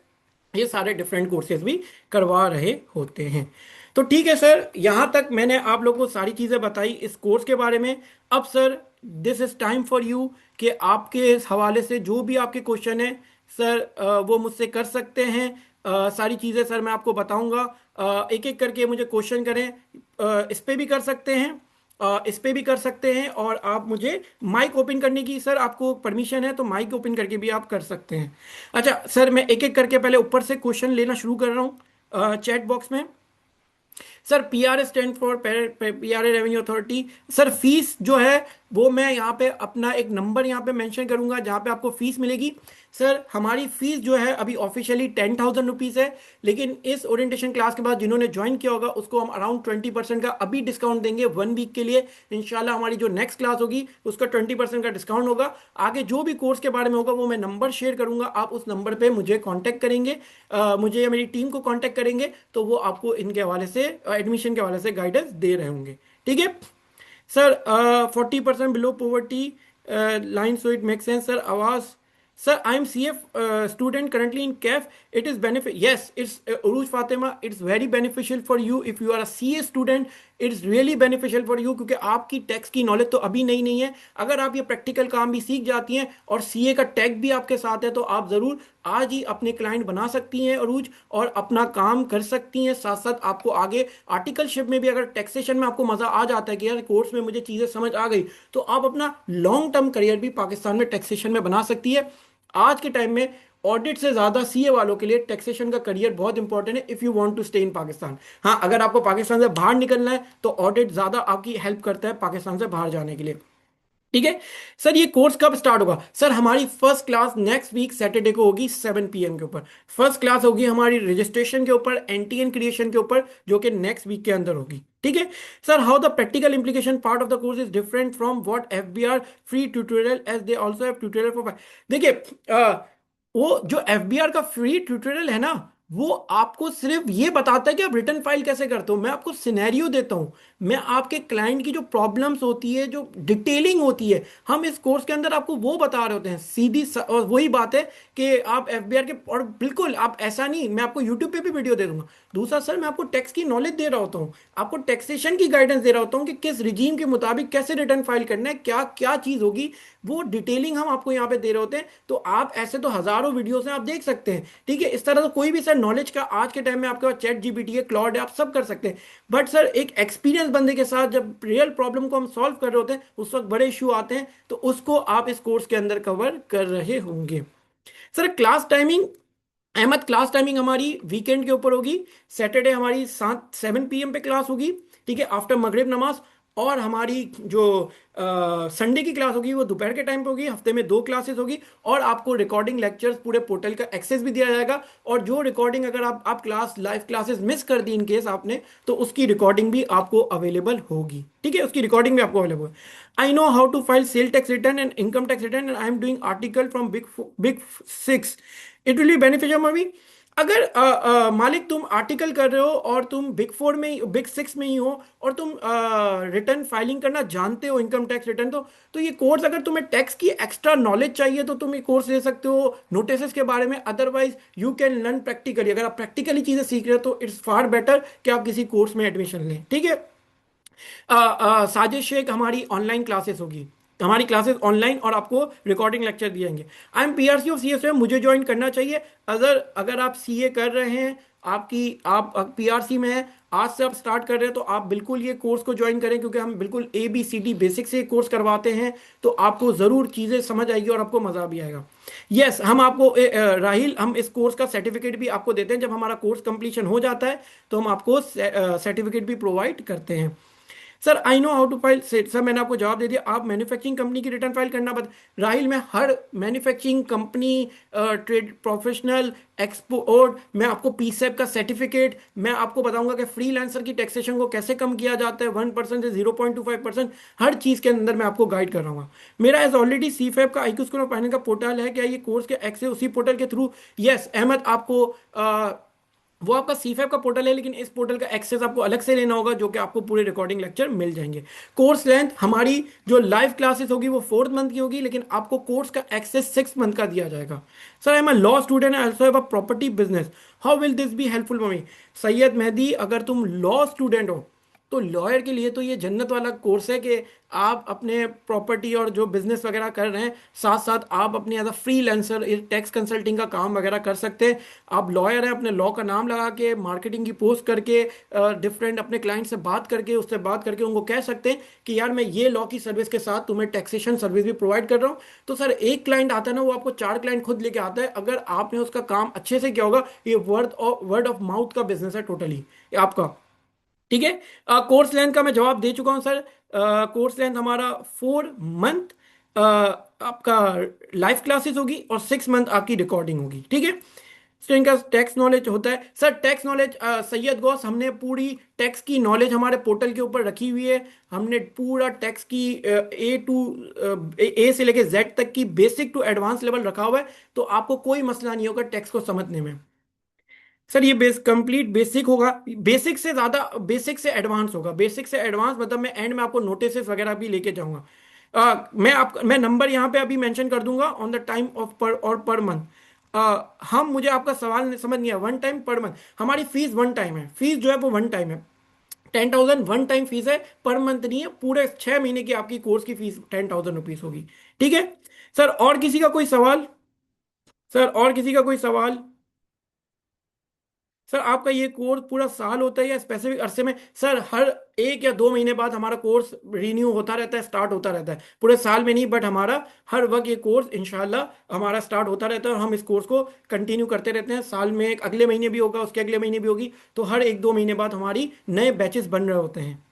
ये सारे डिफरेंट कोर्सेज भी करवा रहे होते हैं। तो ठीक है सर, यहाँ तक मैंने आप लोगों को सारी चीज़ें बताई इस कोर्स के बारे में। अब sir this is time for you कि आपके इस हवाले से जो भी आपके क्वेश्चन है सर, वो मुझसे कर सकते हैं। सारी चीज़ें सर मैं आपको बताऊंगा, एक एक करके मुझे क्वेश्चन करें। इस पे भी कर सकते हैं, इस पे भी कर सकते हैं, और आप मुझे माइक ओपन करने की सर आपको परमिशन है तो माइक ओपन करके भी आप कर सकते हैं। अच्छा सर, मैं एक एक करके पहले ऊपर से क्वेश्चन लेना शुरू कर रहा हूँ चैट बॉक्स में। Sir PRA stand for PRA revenue authority. Sir fees जो है वो मैं यहाँ पे अपना एक नंबर यहाँ पे मेंशन करूंगा जहाँ पे आपको फीस मिलेगी। सर हमारी फीस जो है अभी ऑफिशियली 10,000 रुपीज़ है, लेकिन इस ओरिएंटेशन क्लास के बाद जिन्होंने ज्वाइन किया होगा उसको हम अराउंड 20% का अभी डिस्काउंट देंगे 1 वीक के लिए। इंशाल्लाह हमारी जो नेक्स्ट क्लास होगी उसका 20% का डिस्काउंट होगा। आगे जो भी कोर्स के बारे में होगा वो मैं नंबर शेयर करूंगा, आप उस नंबर पे मुझे कांटेक्ट करेंगे, मुझे या मेरी टीम को कांटेक्ट करेंगे, तो वो आपको इनके हवाले से एडमिशन के हवाले से गाइडेंस दे रहे होंगे, ठीक है sir. 40% below poverty line, so it make sense sir. आवाज sir, I am C F student currently in CAF, it is benefit, yes it's Urooj Fatima, it's very beneficial for you if you are a C A student, it's really beneficial for you, क्योंकि आपकी टैक्स की नॉलेज तो अभी नहीं है। अगर आप ये प्रैक्टिकल काम भी सीख जाती हैं और सीए का टैग भी आपके साथ है तो आप ज़रूर आज ही अपने क्लाइंट बना सकती हैं अरूज, और अपना काम कर सकती हैं। साथ साथ आपको आगे आर्टिकलशिप में भी अगर टैक्सेशन में आपको मजा आ जाता है कि यार कोर्स में मुझे चीजें समझ आ गई, तो आप अपना लॉन्ग टर्म करियर भी पाकिस्तान में टैक्सेशन में बना सकती है। आज के टाइम में ऑडिट से ज्यादा सीए वालों के लिए टैक्सेशन का करियर बहुत इंपॉर्टेंट है, if you want to stay in Pakistan. हाँ, अगर आपको पाकिस्तान से बाहर निकलना है तो ऑडिट ज्यादा आपकी हेल्प करता है पाकिस्तान से बाहर जाने के लिए। ठीक है सर, ये कोर्स कब स्टार्ट होगा? सर हमारी first class next week Saturday को होगी 7 PM के ऊपर। फर्स्ट क्लास होगी हमारी रजिस्ट्रेशन के ऊपर, एनटीएन क्रिएशन के ऊपर, जो कि नेक्स्ट वीक के अंदर होगी। ठीक है sir, how the practical implication part of the course is different from what FBR free tutorial as they also have tutorial for. देखिए वो जो एफबीआर का फ्री ट्यूटोरियल है ना, वो आपको सिर्फ ये बताता है कि आप रिटर्न फाइल कैसे करते हो। मैं आपको सिनेरियो देता हूं, मैं आपके क्लाइंट की जो प्रॉब्लम्स होती है, जो डिटेलिंग होती है, हम इस कोर्स के अंदर आपको वो बता रहे होते हैं सीधी और वही बात है कि आप एफबीआर के, और बिल्कुल आप ऐसा नहीं, मैं आपको यूट्यूब पे भी वीडियो दे दूंगा। दूसरा सर, मैं आपको टैक्स की नॉलेज दे रहा होता हूँ, आपको टैक्सेशन की गाइडेंस दे रहा होता हूँ कि किस रिजीम के मुताबिक कैसे रिटर्न फाइल करना है, क्या क्या चीज़ होगी, वो डिटेलिंग हम आपको यहाँ पे दे रहे होते हैं। तो आप ऐसे तो हजारों वीडियोस हैं, आप देख सकते हैं। ठीक है, इस तरह तो कोई भी सर नॉलेज का आज के टाइम में आपके पास चैट जीपीटी है, क्लॉड है, आप सब कर सकते हैं। बट सर एक एक्सपीरियंस बंदे के साथ जब रियल प्रॉब्लम को हम सॉल्व कर रहे होते हैं, उस वक्त बड़े इशू आते हैं, तो उसको आप इस कोर्स के अंदर कवर कर रहे होंगे। Sir class timing, Ahmed, class timing हमारी वीकेंड के ऊपर होगी। सैटरडे हमारी 7 PM पे क्लास होगी। ठीक है, आफ्टर मगरिब नमाज। और हमारी जो संडे की क्लास होगी वो दोपहर के टाइम पे होगी। हफ्ते में 2 क्लासेस होगी, और आपको रिकॉर्डिंग लेक्चर्स पूरे पोर्टल का एक्सेस भी दिया जाएगा। और जो रिकॉर्डिंग अगर आप क्लास लाइव क्लासेस मिस कर दी इन केस आपने, तो उसकी रिकॉर्डिंग भी आपको अवेलेबल होगी। ठीक है, उसकी रिकॉर्डिंग भी आपको अवेलेबल है। I know how to file sale tax return and income tax return and I am doing article from big 6। It will be beneficial अभी। अगर मालिक तुम आर्टिकल कर रहे हो और तुम बिग 4 में, बिग 6 में ही हो, और तुम रिटर्न फाइलिंग करना जानते हो, इनकम टैक्स रिटर्न, तो ये कोर्स, अगर तुम्हें टैक्स की एक्स्ट्रा नॉलेज चाहिए तो तुम ये कोर्स ले सकते हो नोटिस के बारे में। Otherwise you can learn practically. अगर आप प्रैक्टिकली चीजें सीख रहे हो तो इट्स फार बेटर कि आप किसी कोर्स में एडमिशन लें। ठीक है, साजिश शेख, हमारी ऑनलाइन क्लासेस होगी, हमारी क्लासेस ऑनलाइन, और आपको रिकॉर्डिंग लेक्चर दिए जाएंगे। I am PRC of CS, मुझे ज्वाइन करना चाहिए। अगर अगर आप सीए कर रहे हैं, आपकी आप पीआरसी में हैं, आज से आप स्टार्ट कर रहे हैं, तो आप बिल्कुल ये कोर्स को ज्वाइन करें, क्योंकि हम बिल्कुल ABCD बेसिक से कोर्स करवाते हैं। तो आपको ज़रूर चीज़ें समझ आएगी और आपको मज़ा भी आएगा। यस, हम आपको राहिल, हम इस कोर्स का सर्टिफिकेट भी आपको देते हैं। जब हमारा कोर्स कंप्लीशन हो जाता है तो हम आपको सर्टिफिकेट भी प्रोवाइड करते हैं। Sir I know how to file, sir मैंने आपको जवाब दे दिया। आप मैन्युफैक्चरिंग कंपनी की रिटर्न फाइल करना राहिल, मैं हर manufacturing company, trade professional, export, मैं आपको पीसेप का सर्टिफिकेट, मैं आपको बताऊंगा कि फ्रीलांसर की टैक्सेशन को कैसे कम किया जाता है 1% से 0.25%। हर चीज़ के अंदर मैं आपको गाइड कर रहा हूँ। मेरा एज ऑलरेडी सीफेप का आईक्यू स्कूल ऑफ फाइनेंस का पोर्टल है, क्या ये कोर्स के एक्सेस उसी पोर्टल के थ्रू? यस अहमद, आपको वो आपका सीफैप का पोर्टल है, लेकिन इस पोर्टल का एक्सेस आपको अलग से लेना होगा, जो कि आपको पूरे रिकॉर्डिंग लेक्चर मिल जाएंगे। कोर्स लेंथ हमारी जो लाइव क्लासेस होगी वो 4th मंथ की होगी, लेकिन आपको कोर्स का एक्सेस 6 मंथ का दिया जाएगा। Sir I am a law student, I also have a property business, how will this be helpful for me? Syed Mehdi, अगर तुम लॉ स्टूडेंट हो तो लॉयर के लिए तो ये जन्नत वाला कोर्स है कि आप अपने प्रॉपर्टी और जो बिजनेस वगैरह कर रहे हैं, साथ साथ आप अपने as a freelancer tax consulting का काम वगैरह कर सकते हैं। आप लॉयर हैं, अपने लॉ का नाम लगा के, मार्केटिंग की पोस्ट करके, डिफरेंट अपने क्लाइंट से बात करके, उससे बात करके उनको कह सकते हैं कि यार मैं ये लॉ की सर्विस के साथ तुम्हें टैक्सेशन सर्विस भी प्रोवाइड कर रहा हूँ। तो सर एक क्लाइंट आता है ना, वो आपको 4 क्लाइंट खुद लेके आता है, अगर आपने उसका काम अच्छे से किया होगा। ये वर्ड ऑफ माउथ का बिजनेस है टोटली आपका। ठीक है, कोर्स लेंथ का मैं जवाब दे चुका हूं सर। कोर्स लेंथ हमारा 4 मंथ आपका लाइव क्लासेस होगी, और 6 मंथ आपकी रिकॉर्डिंग होगी। ठीक है, तो इनका टैक्स नॉलेज होता है sir. Tax knowledge Syed Ghaus, हमने पूरी टैक्स की नॉलेज हमारे पोर्टल के ऊपर रखी हुई है। हमने पूरा टैक्स की ए से लेके जेड तक की बेसिक टू एडवांस लेवल रखा हुआ है। तो आपको कोई मसला नहीं होगा टैक्स को समझने में। सर ये कंप्लीट बेसिक होगा, बेसिक से ज्यादा, बेसिक से एडवांस होगा। बेसिक से एडवांस मतलब मैं एंड में आपको नोटिस वगैरह भी लेके जाऊंगा। मैं नंबर यहाँ पे अभी मेंशन कर दूंगा ऑन द टाइम ऑफ पर और पर मंथ। हम मुझे आपका सवाल समझ नहीं आया। 1 टाइम पर मंथ, हमारी फीस 1 टाइम है। फीस जो है वो 1 टाइम है। 10,000 1 टाइम फीस है, पर मंथ नहीं है। पूरे 6 महीने की आपकी कोर्स की फीस 10,000 रुपीज होगी। ठीक है सर, और किसी का कोई सवाल? सर और किसी का कोई सवाल? सर आपका ये कोर्स पूरा साल होता है या स्पेसिफिक अरसे में? सर हर 1 या 2 महीने बाद हमारा कोर्स रिन्यू होता रहता है, स्टार्ट होता रहता है, पूरे साल में नहीं, बट हमारा हर वक्त ये कोर्स इंशाल्लाह हमारा स्टार्ट होता रहता है और हम इस कोर्स को कंटिन्यू करते रहते हैं। साल में एक अगले महीने भी होगा, उसके अगले महीने भी होगी, तो हर 1-2 महीने बाद हमारी नए बैचेस बन रहे होते हैं।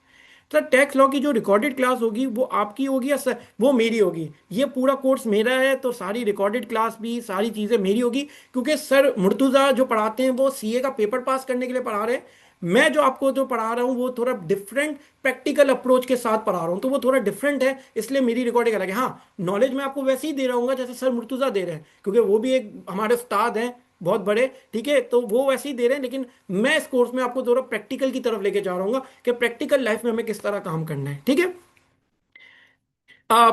सर टैक्स लॉ की जो रिकॉर्डेड क्लास होगी वो आपकी होगी या सर वो मेरी होगी? ये पूरा कोर्स मेरा है तो सारी रिकॉर्डेड क्लास भी सारी चीज़ें मेरी होगी, क्योंकि सर मुर्तुज़ा जो पढ़ाते हैं वो सीए का पेपर पास करने के लिए पढ़ा रहे हैं। मैं जो आपको जो पढ़ा रहा हूँ वो थोड़ा डिफरेंट प्रैक्टिकल अप्रोच के साथ पढ़ा रहा हूँ, तो वो थोड़ा डिफरेंट है, इसलिए मेरी रिकॉर्डिंग अलग है। हाँ, नॉलेज मैं आपको वैसे ही दे रहा हूँ जैसे सर मुर्तुज़ा दे रहे हैं, क्योंकि वो भी एक हमारे उस्ताद हैं बहुत बड़े, ठीक है, तो वो वैसे ही दे रहे हैं, लेकिन मैं इस कोर्स में आपको थोड़ा प्रैक्टिकल की तरफ लेके जा रहा हूँ कि प्रैक्टिकल लाइफ में हमें किस तरह काम करना है, ठीक है।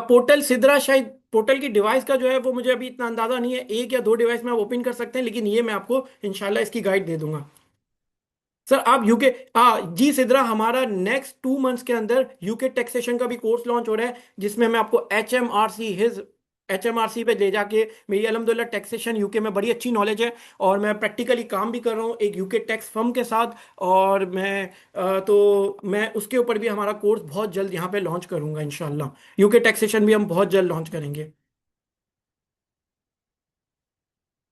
पोर्टल सिद्रा शायद पोर्टल की डिवाइस का जो है वो मुझे अभी इतना अंदाजा नहीं है, 1 या 2 डिवाइस में आप ओपन कर सकते हैं, लेकिन ये मैं आपको इंशाल्लाह इसकी गाइड दे दूंगा। सर आप यूके जी सिद्रा, हमारा नेक्स्ट 2 मंथ्स के अंदर यूके टैक्सेशन का भी कोर्स लॉन्च हो रहा है, जिसमें मैं आपको एच एम आर सी पे ले जाके, मेरी अलहमदुलिल्लाह टैक्सेशन यूके में बड़ी अच्छी नॉलेज है, और मैं प्रैक्टिकली काम भी कर रहा हूँ एक यूके टैक्स फर्म के साथ, और मैं उसके ऊपर भी हमारा कोर्स बहुत जल्द यहाँ पे लॉन्च करूंगा इंशाल्लाह। यूके टैक्सेशन भी हम बहुत जल्द लॉन्च करेंगे।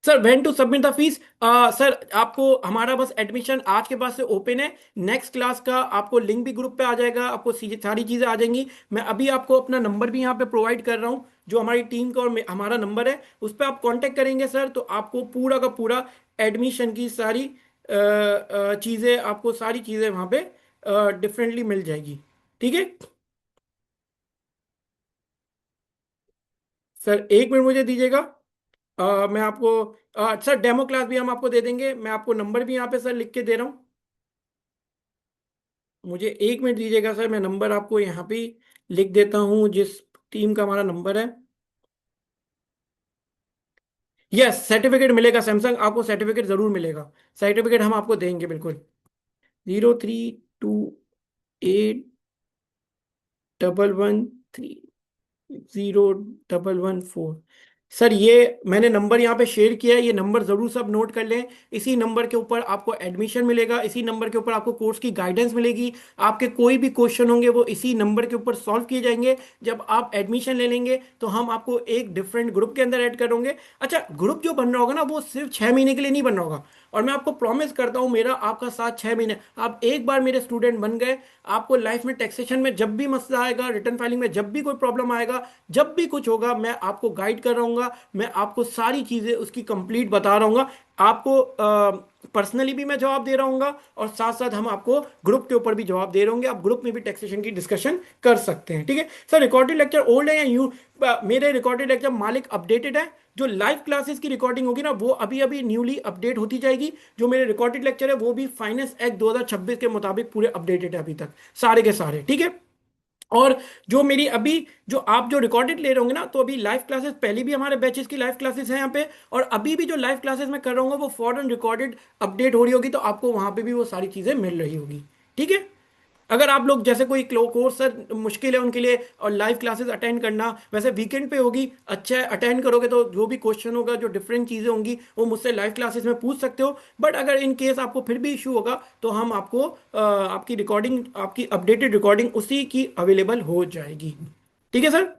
Sir when to submit the fees? Sir आपको हमारा बस एडमिशन आज के बाद से ओपन है। नेक्स्ट क्लास का आपको लिंक भी ग्रुप पे आ जाएगा, आपको सारी चीज़ें आ जाएंगी। मैं अभी आपको अपना नंबर भी यहाँ पे प्रोवाइड कर रहा हूँ, जो हमारी टीम का और हमारा नंबर है, उस पर आप कांटेक्ट करेंगे सर, तो आपको पूरा का पूरा एडमिशन की सारी चीज़ें, आपको सारी चीज़ें वहाँ पे डिफरेंटली मिल जाएगी, ठीक है। सर 1 मिनट मुझे दीजिएगा। मैं आपको सर डेमो क्लास भी हम आपको दे देंगे, मैं आपको नंबर भी यहाँ पे सर लिख के दे रहा हूँ। मुझे 1 मिनट दीजिएगा सर, मैं नंबर आपको यहाँ पे लिख देता हूँ, जिस टीम का हमारा नंबर है। यस, सर्टिफिकेट मिलेगा सैमसंग, आपको सर्टिफिकेट जरूर मिलेगा, सर्टिफिकेट हम आपको देंगे बिल्कुल। 032811301114। सर ये मैंने नंबर यहाँ पे शेयर किया है, ये नंबर जरूर सब नोट कर लें। इसी नंबर के ऊपर आपको एडमिशन मिलेगा, इसी नंबर के ऊपर आपको कोर्स की गाइडेंस मिलेगी, आपके कोई भी क्वेश्चन होंगे वो इसी नंबर के ऊपर सॉल्व किए जाएंगे। जब आप एडमिशन ले लेंगे तो हम आपको एक डिफरेंट ग्रुप के अंदर ऐड करेंगे। अच्छा, ग्रुप जो बन रहा होगा ना वो सिर्फ 6 महीने के लिए नहीं बन रहा होगा, और मैं आपको प्रॉमिस करता हूँ मेरा आपका साथ 6 महीने, आप एक बार मेरे स्टूडेंट बन गए, आपको लाइफ में टैक्सेशन में जब भी मसला आएगा, रिटर्न फाइलिंग में जब भी कोई प्रॉब्लम आएगा, जब भी कुछ होगा, मैं आपको गाइड कर रहूंगा, मैं आपको सारी चीज़ें उसकी कंप्लीट बता रहूंगा, आपको पर्सनली भी मैं जवाब दे रहूंगा, और साथ साथ हम आपको ग्रुप के ऊपर भी जवाब दे रहे होंगे, आप ग्रुप में भी टैक्सेशन की डिस्कशन कर सकते हैं, ठीक है। सर रिकॉर्डेड लेक्चर ओल्ड है या यू मेरे रिकॉर्डेड लेक्चर मालिक अपडेटेड है? जो लाइव क्लासेस की रिकॉर्डिंग होगी ना वो अभी अभी न्यूली अपडेट होती जाएगी। जो मेरे रिकॉर्डेड लेक्चर है वो भी फाइनेंस एक्ट 2026 के मुताबिक पूरे अपडेटेड है अभी तक, सारे के सारे, ठीक है। और जो मेरी अभी जो आप जो रिकॉर्डेड ले रहे होंगे ना, तो अभी लाइव क्लासेस पहले भी हमारे बैचेस की लाइव क्लासेस हैं यहाँ पे, और अभी भी जो लाइव क्लासेस मैं कर रहा हूँ वो फॉरन रिकॉर्डेड अपडेट हो रही होगी, तो आपको वहां पे भी वो सारी चीजें मिल रही होगी, ठीक है। अगर आप लोग जैसे कोई कोर्स सर मुश्किल है उनके लिए और लाइव क्लासेस अटेंड करना, वैसे वीकेंड पे होगी, अच्छा अटेंड करोगे तो जो भी क्वेश्चन होगा, जो डिफरेंट चीज़ें होंगी वो मुझसे लाइव क्लासेस में पूछ सकते हो। बट अगर इन केस आपको फिर भी इशू होगा तो हम आपको आपकी रिकॉर्डिंग, आपकी अपडेटेड रिकॉर्डिंग उसी की अवेलेबल हो जाएगी, ठीक है sir.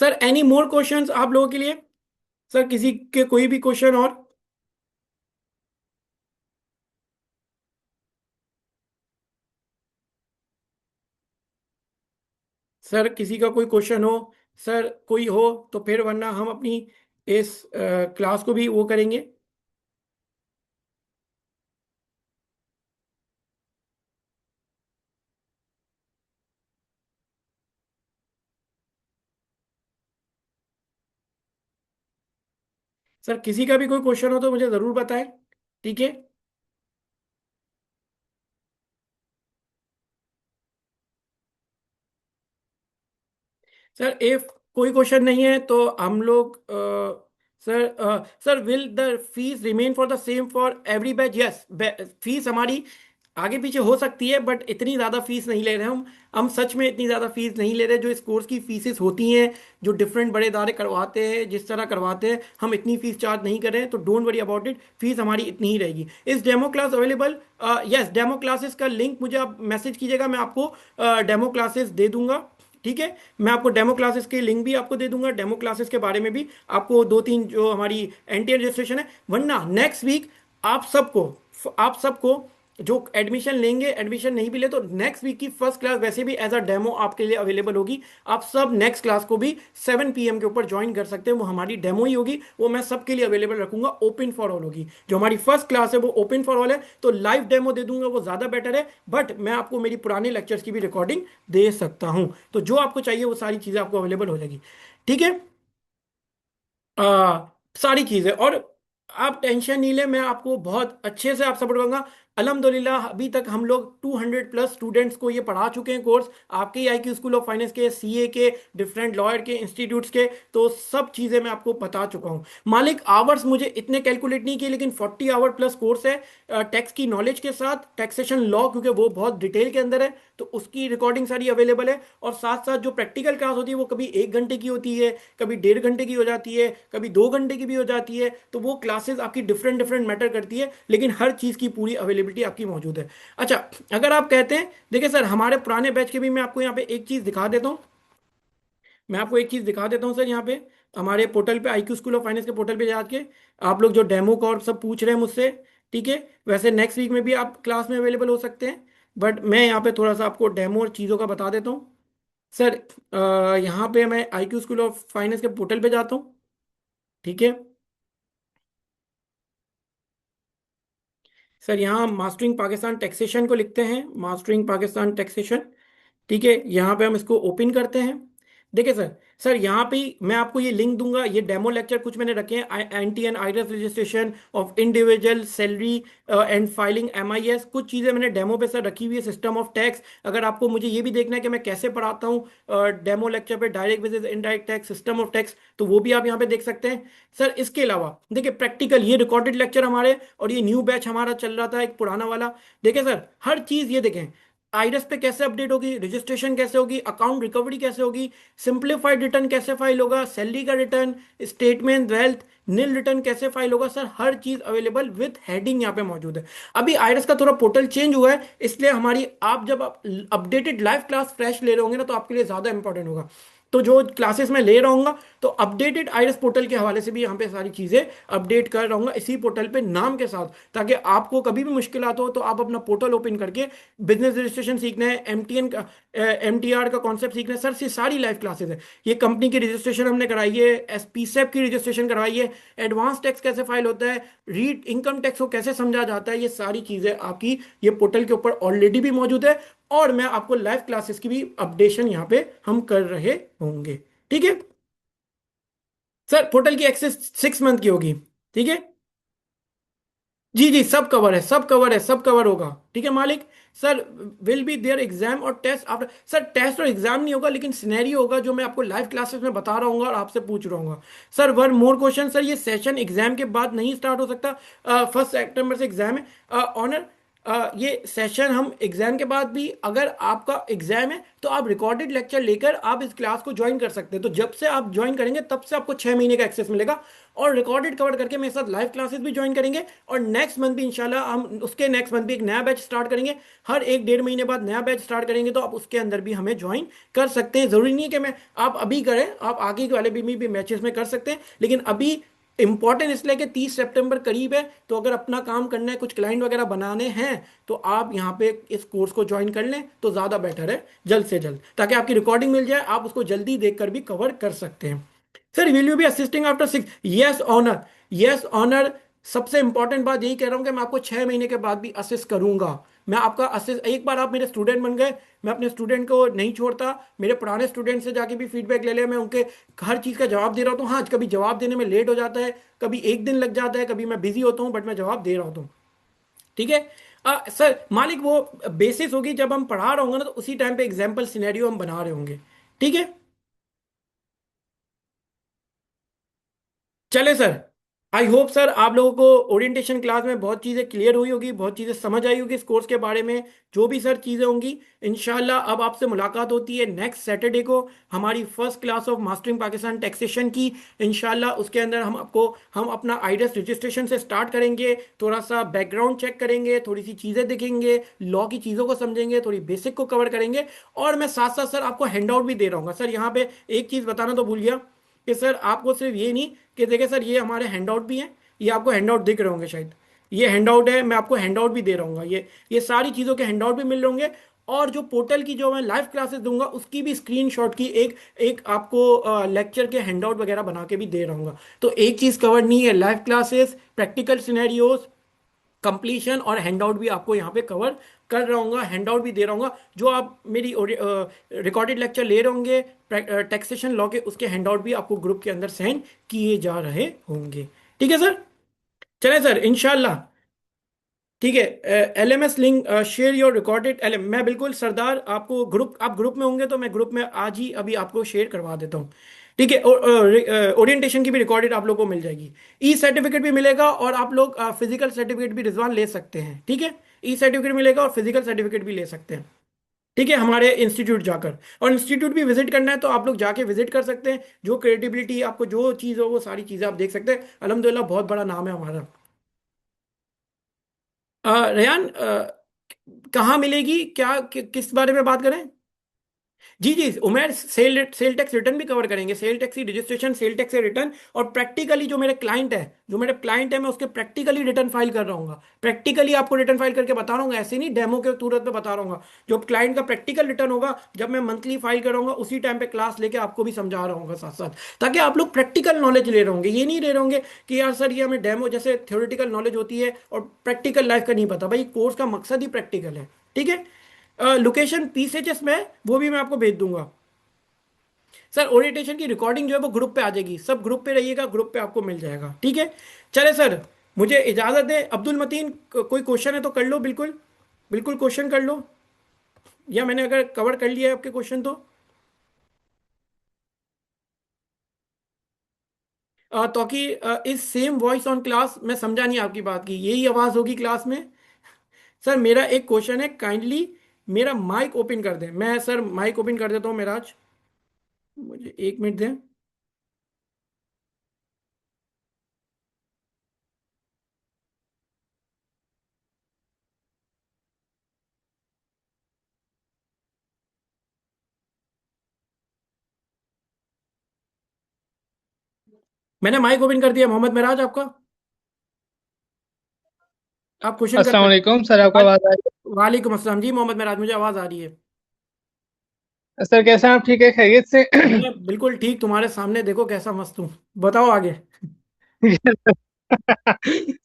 Sir any more questions आप लोगों के लिए? सर किसी के कोई भी क्वेश्चन और? सर किसी का कोई क्वेश्चन हो, सर कोई हो तो फिर, वरना हम अपनी इस क्लास को भी वो करेंगे। सर किसी का भी कोई क्वेश्चन हो तो मुझे ज़रूर बताएं, ठीक है। सर इफ कोई क्वेश्चन नहीं है तो हम लोग sir will the fees remain for the same for every batch? Yes, fees हमारी आगे पीछे हो सकती है, बट इतनी ज़्यादा फीस नहीं ले रहे हम सच में इतनी ज़्यादा फीस नहीं ले रहे। जो इस कोर्स की फीसेस होती हैं, जो डिफरेंट बड़े इदारे करवाते हैं जिस तरह करवाते हैं, हम इतनी फीस चार्ज नहीं कर रहे हैं, तो don't worry about it, fees हमारी इतनी ही रहेगी। इस demo class available, yes, demo classes का लिंक मुझे आप मैसेज कीजिएगा, मैं आपको डेमो क्लासेस दे दूंगा। ठीक है, मैं आपको डेमो क्लासेस के लिंक भी आपको दे दूंगा, डेमो क्लासेस के बारे में भी आपको दो तीन जो हमारी एनटीए रजिस्ट्रेशन है। वरना नेक्स्ट वीक आप सबको जो एडमिशन लेंगे, एडमिशन नहीं भी ले तो नेक्स्ट वीक की फर्स्ट क्लास वैसे भी एज अ डेमो आपके लिए अवेलेबल होगी। आप सब नेक्स्ट क्लास को भी 7 PM के ऊपर ज्वाइन कर सकते हैं, वो हमारी डेमो ही होगी, वो मैं सबके लिए अवेलेबल रखूंगा, ओपन फॉर ऑल होगी। जो हमारी फर्स्ट क्लास है वो ओपन फॉर ऑल है, तो लाइव डेमो दे दूंगा, वो ज़्यादा बेटर है। बट मैं आपको मेरी पुराने लेक्चर्स की भी रिकॉर्डिंग दे सकता हूं, तो जो आपको चाहिए वो सारी चीज़ें आपको अवेलेबल हो जाएगी। ठीक है, सारी चीजें। और आप टेंशन नहीं ले, मैं आपको बहुत अच्छे से आप सपोर्ट करूंगा। अल्हम्दुलिल्लाह अभी तक हम लोग 200+ स्टूडेंट्स को ये पढ़ा चुके हैं कोर्स, आपके आईक्यू स्कूल ऑफ फाइनेंस के, सीए के, डिफरेंट लॉयर के इंस्टीट्यूट्स के, तो सब चीज़ें मैं आपको बता चुका हूँ। मालिक आवर्स मुझे इतने कैलकुलेट नहीं किए, लेकिन 40 आवर प्लस कोर्स है, टैक्स की नॉलेज के साथ, टैक्सेशन लॉ क्योंकि वो बहुत डिटेल के अंदर है, तो उसकी रिकॉर्डिंग सारी अवेलेबल है। और साथ साथ जो प्रैक्टिकल क्लास होती है वो कभी 1 घंटे की होती है, कभी 1.5 घंटे की हो जाती है, कभी 2 घंटे की भी हो जाती है, तो वो क्लासेस आपकी डिफरेंट डिफरेंट मैटर करती है, लेकिन हर चीज़ की पूरी अवेलेबिलिटी आपकी मौजूद है। अच्छा, अगर आप कहते हैं, देखिए सर हमारे पुराने बैच के भी मैं आपको यहाँ पे एक चीज़ दिखा देता हूँ, मैं आपको एक चीज़ दिखा देता हूँ सर, यहाँ पे हमारे पोर्टल पे, आईक्यू स्कूल ऑफ फाइनेंस के पोर्टल पे जाके आप लोग जो डेमो का और सब पूछ रहे हैं मुझसे, ठीक है, वैसे नेक्स्ट वीक में भी आप क्लास में अवेलेबल हो सकते हैं, बट मैं यहाँ पे थोड़ा सा आपको डेमो और चीज़ों का बता देता हूँ सर। यहाँ पे मैं आईक्यू स्कूल ऑफ फाइनेंस के पोर्टल पे जाता हूँ। ठीक है सर, यहाँ मास्टरिंग पाकिस्तान टैक्सेशन को लिखते हैं, मास्टरिंग पाकिस्तान टैक्सेशन। ठीक है, यहाँ पे हम इसको ओपन करते हैं। देखिए सर, सर यहाँ पे ही मैं आपको ये लिंक दूंगा, ये डेमो लेक्चर कुछ मैंने रखे हैं, anti and IRS registration of individual salary and filing MIS, कुछ चीज़ें मैंने डेमो पे सर रखी हुई है, सिस्टम ऑफ टैक्स। अगर आपको मुझे ये भी देखना है कि मैं कैसे पढ़ाता हूँ डेमो लेक्चर पे, डायरेक्ट विसेस indirect tax, system of tax, तो वो भी आप यहाँ पे देख सकते हैं सर। इसके अलावा देखिए प्रैक्टिकल, ये रिकॉर्डेड लेक्चर हमारे, और ये न्यू बैच हमारा चल रहा था एक पुराना वाला। देखिए सर हर चीज़ ये देखें, आईरस पे कैसे अपडेट होगी, रजिस्ट्रेशन कैसे होगी, अकाउंट रिकवरी कैसे होगी, सिंप्लीफाइड रिटर्न कैसे फाइल होगा, सैलरी का रिटर्न, स्टेटमेंट, वेल्थ, नील रिटर्न कैसे फाइल होगा सर, हर चीज अवेलेबल विद हेडिंग यहाँ पे मौजूद है। अभी आईरस का थोड़ा पोर्टल चेंज हुआ है, इसलिए हमारी, आप जब अपडेटेड लाइव क्लास फ्रेश ले रहे होंगे ना, तो आपके लिए ज्यादा इंपॉर्टेंट होगा। तो जो क्लासेस मैं ले रहा हूँ, तो अपडेटेड आईरस पोर्टल के हवाले से भी यहाँ पे सारी चीज़ें अपडेट कर रहा हूँ इसी पोर्टल पे नाम के साथ, ताकि आपको कभी भी मुश्किल हो तो आप अपना पोर्टल ओपन करके बिजनेस रजिस्ट्रेशन सीखना है, एमटीएन का, एमटीआर का कॉन्सेप्ट सीखना है सर, ये सारी लाइव क्लासेस है। ये कंपनी की रजिस्ट्रेशन हमने कराई है, एसपीसेप की रजिस्ट्रेशन करवाई है, एडवांस टैक्स कैसे फाइल होता है, रीड इनकम टैक्स को कैसे समझा जाता है, ये सारी चीज़ें आपकी ये पोर्टल के ऊपर ऑलरेडी भी मौजूद है। और मैं आपको लाइव क्लासेस की भी अपडेशन यहाँ पे हम कर रहे होंगे। ठीक है सर, पोर्टल की एक्सेस 6 मंथ की होगी। ठीक है, जी जी, सब कवर है, सब कवर है, सब कवर होगा। ठीक है Malik. Sir will be there exam और टेस्ट आफ्टर, सर टेस्ट और एग्जाम नहीं होगा, लेकिन सिनेरियो होगा जो मैं आपको लाइव क्लासेस में बता रहा हूँ और आपसे पूछ रहा हूँ। Sir one more question sir, ये सेशन एग्जाम के बाद नहीं स्टार्ट हो सकता, 1 सितंबर से एग्जाम है ऑनर। ये सेशन हम एग्जाम के बाद भी, अगर आपका एग्जाम है तो आप रिकॉर्डेड लेक्चर लेकर आप इस क्लास को ज्वाइन कर सकते हैं, तो जब से आप ज्वाइन करेंगे तब से आपको 6 महीने का एक्सेस मिलेगा, और रिकॉर्डेड कवर करके मेरे साथ लाइव क्लासेस भी ज्वाइन करेंगे। और नेक्स्ट मंथ भी इंशाल्लाह हम, उसके नेक्स्ट मंथ भी एक नया बैच स्टार्ट करेंगे, हर 1 1.5 महीने बाद नया बैच स्टार्ट करेंगे, तो आप उसके अंदर भी हमें ज्वाइन कर सकते हैं। जरूरी नहीं है कि मैं आप अभी करें, आप आगे वाले भी मैचेस में कर सकते हैं, लेकिन अभी इंपॉर्टेंट इसलिए कि 30 सितंबर करीब है, तो अगर अपना काम करना है, कुछ क्लाइंट वगैरह बनाने हैं, तो आप यहाँ पे इस कोर्स को ज्वाइन कर लें तो ज़्यादा बेटर है, जल्द से जल्द, ताकि आपकी रिकॉर्डिंग मिल जाए, आप उसको जल्दी देखकर भी कवर कर सकते हैं। Sir will you be assisting after 6, yes honour, yes honour. सबसे इंपॉर्टेंट बात यही कह रहा हूं कि मैं आपको 6 महीने के बाद भी असिस्ट करूंगा। मैं आपका असिस्ट, एक बार आप मेरे स्टूडेंट बन गए, मैं अपने स्टूडेंट को नहीं छोड़ता, मेरे पुराने स्टूडेंट से जाके भी फीडबैक ले लिया, मैं उनके हर चीज़ का जवाब दे रहा हूँ। हाँ, कभी जवाब देने में लेट हो जाता है, कभी एक दिन लग जाता है, कभी मैं बिजी होता हूँ, बट मैं जवाब दे रहा होता हूँ। ठीक है सर मालिक, वो बेसिस होगी जब हम पढ़ा रहे होंगे ना, तो उसी टाइम पे एग्जाम्पल सिनेरियो हम बना रहे होंगे। ठीक है, चले सर। आई होप सर आप लोगों को ओरिएंटेशन क्लास में बहुत चीज़ें क्लियर हुई होगी, बहुत चीज़ें समझ आई होगी इस कोर्स के बारे में। जो भी सर चीज़ें होंगी, इंशाल्लाह अब आपसे मुलाकात होती है नेक्स्ट सैटरडे को हमारी first class of mastering Pakistan taxation की। इंशाल्लाह उसके अंदर हम अपना आईडीएस रजिस्ट्रेशन से स्टार्ट करेंगे, थोड़ा सा बैकग्राउंड चेक करेंगे, थोड़ी सी चीज़ें देखेंगे, लॉ की चीज़ों को समझेंगे, थोड़ी बेसिक को कवर करेंगे। और मैं साथ साथ सर आपको हैंड आउट भी दे रहा हूँ सर। यहाँ पे एक चीज़ बताना तो भूल गया कि सर आपको सिर्फ ये नहीं कि देखिए सर ये हमारे हैंड आउट भी हैं, ये आपको हैंड आउट दिख रहे होंगे शायद। ये हैंड आउट है, मैं आपको हैंड आउट भी दे रहा हूँ, ये सारी चीज़ों के हैंड आउट भी मिल रहे होंगे। और जो पोर्टल की जो मैं लाइव क्लासेस दूंगा उसकी भी स्क्रीनशॉट की एक एक आपको लेक्चर के हैंड आउट वगैरह बना के भी दे रहा हूँ। तो एक चीज़ कवर नहीं है, live classes, practical scenarios, completion और हैंड आउट भी आपको यहाँ पे कवर कर रहा हूँ, हैंड आउट भी दे रहा हूँ। जो आप मेरी रिकॉर्डेड लेक्चर ले रहे होंगे टैक्सेशन लॉ के, उसके हैंड आउट भी आपको ग्रुप के अंदर सेंड किए जा रहे होंगे। ठीक है सर, चलें सर इंशाल्लाह। ठीक है, LMS link share your recorded LM, मैं बिल्कुल सरदार आपको ग्रुप, आप ग्रुप में होंगे तो मैं ग्रुप में आज ही अभी आपको शेयर करवा देता हूँ। ठीक है, ओरिएंटेशन की भी रिकॉर्डेड आप लोगों को मिल जाएगी। ई सर्टिफिकेट भी मिलेगा और आप लोग फिजिकल सर्टिफिकेट भी रिजवान ले सकते हैं। ठीक है, ई सर्टिफिकेट मिलेगा और फिजिकल सर्टिफिकेट भी ले सकते हैं। ठीक है, हमारे इंस्टीट्यूट जाकर, और इंस्टीट्यूट भी विजिट करना है तो आप लोग जाके विजिट कर सकते हैं। जो क्रेडिबिलिटी आपको जो चीज़ हो वो सारी चीज़ें आप देख सकते हैं। अल्हम्दुलिल्लाह बहुत बड़ा नाम है हमारा। रेयान, कहाँ मिलेगी, किस बारे में बात करें? जी जी उमेर, सेल सेल टैक्स रिटर्न भी कवर करेंगे, सेल टैक्स की रजिस्ट्रेशन, सेल टैक्स से रिटर्न। और प्रैक्टिकली जो मेरे क्लाइंट है मैं उसके प्रैक्टिकली रिटर्न फाइल कर रहा हूँ, प्रैक्टिकली आपको रिटर्न फाइल करके बता रहा हूँ, ऐसे नहीं डेमो के तुरंत में बता रहा हूँ। जो क्लाइंट का प्रैक्टिकल रिटर्न होगा जब मैं मंथली फाइल करूंगा उसी टाइम पे क्लास लेके आपको भी समझा रहा हूँ साथ साथ, ताकि आप लोग प्रैक्टिकल नॉलेज ले रहे होंगे। ये नहीं ले रहे होंगे कि यार सर ये हमें डेमो जैसे थ्योरेटिकल नॉलेज होती है और प्रैक्टिकल लाइफ का नहीं पता। भाई कोर्स का मकसद ही प्रैक्टिकल है। ठीक है, लोकेशन PCHS में है, वो भी मैं आपको भेज दूंगा। सर ओरिएंटेशन की रिकॉर्डिंग जो है वो ग्रुप पे आ जाएगी, सब ग्रुप पे रहिएगा, ग्रुप पे आपको मिल जाएगा। ठीक है, चले सर, मुझे इजाज़त दे। अब्दुल मतीन, कोई क्वेश्चन है तो कर लो, बिल्कुल बिल्कुल क्वेश्चन कर लो, या मैंने अगर कवर कर लिया है आपके क्वेश्चन तो। तो कि इस सेम वॉइस ऑन क्लास, मैं समझा नहीं आपकी बात की, यही आवाज़ होगी क्लास में? सर मेरा एक क्वेश्चन है, काइंडली मेरा माइक ओपन कर दें। मैं सर माइक ओपन कर देता हूँ मेराज, मुझे 1 मिनट दें। मैंने माइक ओपन कर दिया, मोहम्मद मिराज आपका, आप क्वेश्चन कर अस्सलाम सकते वालेकुम सर, आपको हैं। आवाज़ आ रही वालेकुम अस्सलाम जी मोहम्मद मिराज, मुझे आवाज़ आ रही है। है? सर कैसे हैं आप? ठीक है, खैरियत से? मैं बिल्कुल ठीक, तुम्हारे सामने देखो कैसा मस्त हूँ। बताओ आगे।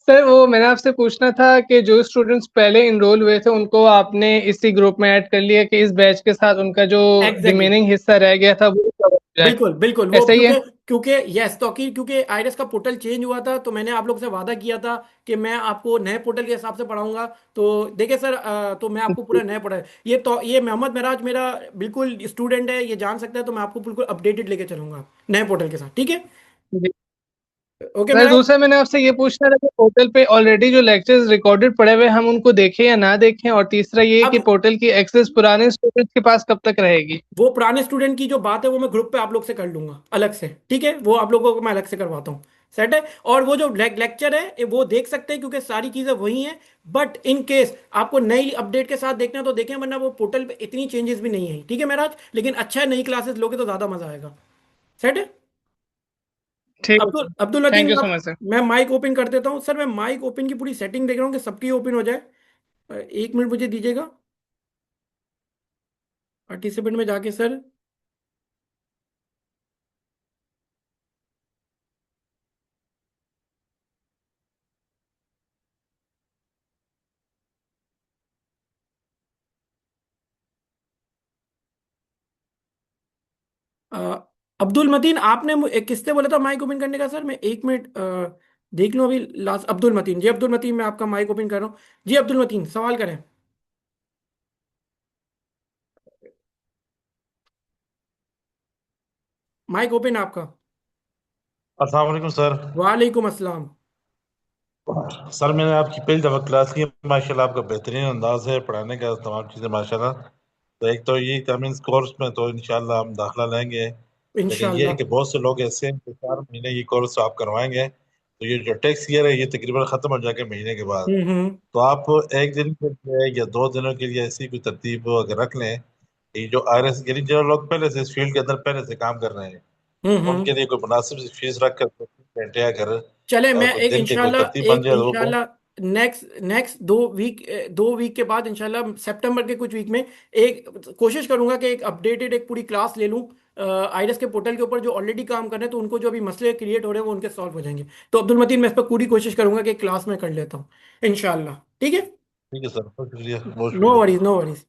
सर वो मैंने आपसे पूछना था कि जो स्टूडेंट्स पहले इनरोल हुए थे उनको आपने इसी ग्रुप में ऐड कर लिया कि इस बैच के साथ उनका जो एग्जैक्टली, रिमेनिंग हिस्सा रह गया था वो कवर हो जाए। बिल्कुल बिल्कुल, वो ऐसा ही है? क्योंकि क्योंकि यस, तो क्योंकि आईरिस का पोर्टल चेंज हुआ था तो मैंने आप लोग से वादा किया था कि मैं आपको नए पोर्टल के हिसाब से पढ़ाऊंगा। तो देखिए सर, तो मैं आपको पूरा नया पोर्टल, ये मोहम्मद मिराज मेरा बिल्कुल स्टूडेंट है, ये जान सकता है, तो मैं आपको बिल्कुल अपडेटेड लेके चलूंगा नए पोर्टल के साथ। ठीक है, जी। Okay sir Miraj. दूसरा मैंने आपसे ये पूछना था कि पोर्टल पे ऑलरेडी जो लेक्चर्स रिकॉर्डेड पड़े हुए हैं, हम उनको देखें या ना देखें, और तीसरा ये कि अब पोर्टल की एक्सेस पुराने स्टूडेंट्स के पास कब तक रहेगी? वो पुराने स्टूडेंट की जो बात है वो मैं ग्रुप पे आप लोग से कर लूंगा अलग से। ठीक है, वो आप लोगों को मैं अलग से करवाता हूँ, सेट है। और वो जो लेक्चर है वो देख सकते हैं क्योंकि सारी चीजें वही हैं। बट इन केस आपको नई अपडेट के साथ देखना है तो देखें, वरना वो पोर्टल पे इतनी चेंजेस भी नहीं है। ठीक है महाराज, लेकिन अच्छा है, नई क्लासेस लोगे तो ज्यादा मजा आएगा। सेट है। ठीक है अब्दुल सर। अब्दुल थैंक लतीन, यू सो मच सर। मैं माइक ओपन कर देता हूँ सर। मैं माइक ओपन की पूरी सेटिंग देख रहा हूँ कि सबकी ओपन हो जाए। 1 मिनट मुझे दीजिएगा, पार्टिसिपेंट में जाके सर। अ, अब्दुल मतीन, आपने किसने बोला था माइक ओपन करने का सर? मैं 1 मिनट देख लूँ अभी। लास्ट अब्दुल मतीन, जी अब्दुल मतीन, मैं आपका माइक ओपन कर रहा हूँ। जी अब्दुल मतीन, सवाल करें। माइक ओपन है आपका। अस्सलाम वालेकुम सर। वालेकुम अस्सलाम। सर मैंने आपकी पहली दफ़ा क्लास की। माशाल्लाह आपका बेहतरीन अंदाज है पढ़ाने का, तमाम चीज़ें माशाल्लाह। तो एक तो ये कि हम इस कोर्स में तो इंशाल्लाह हम दाखिला लेंगे। लेकिन ये है इंशाल्लाह। कि बहुत से लोग ऐसे हैं कि 4 महीने ये कोर्स आप करवाएंगे तो ये जो टैक्स ईयर है ये तकरीबन ख़त्म हो जाएगा महीने के बाद। हम्म। तो आप एक दिन के लिए या 2 दिनों के लिए ऐसी कोई तरतीब अगर रख लें, ये जो RS यानी जो लोग पहले से इस फील्ड के अंदर पहले से काम कर रहे हैं हम्म। उनके लिए कोई मुनासिब सी फीस रख कर 2 घंटे अगर चले, मैं कोई एक दिन के कोई इंशाल्लाह तरतीब बन एक जाए तो वो। इंशाल्लाह नेक्स्ट नेक्स्ट 2 वीक, 2 वीक के बाद इंशाल्लाह सितंबर के कुछ वीक में एक कोशिश करूंगा कि एक अपडेटेड एक पूरी क्लास ले लूं आईरिस के पोर्टल के ऊपर। जो ऑलरेडी काम कर रहे हैं तो उनको जो अभी मसले क्रिएट हो रहे हैं वो उनके सॉल्व हो जाएंगे। तो अब्दुल मतीन, मैं इस पर पूरी कोशिश करूंगा कि क्लास में कर लेता हूँ इंशाल्लाह। ठीक है। ठीक है सर, बहुत शुक्रिया, बहुत नो शुक्रिया वरीज, सर। No worries.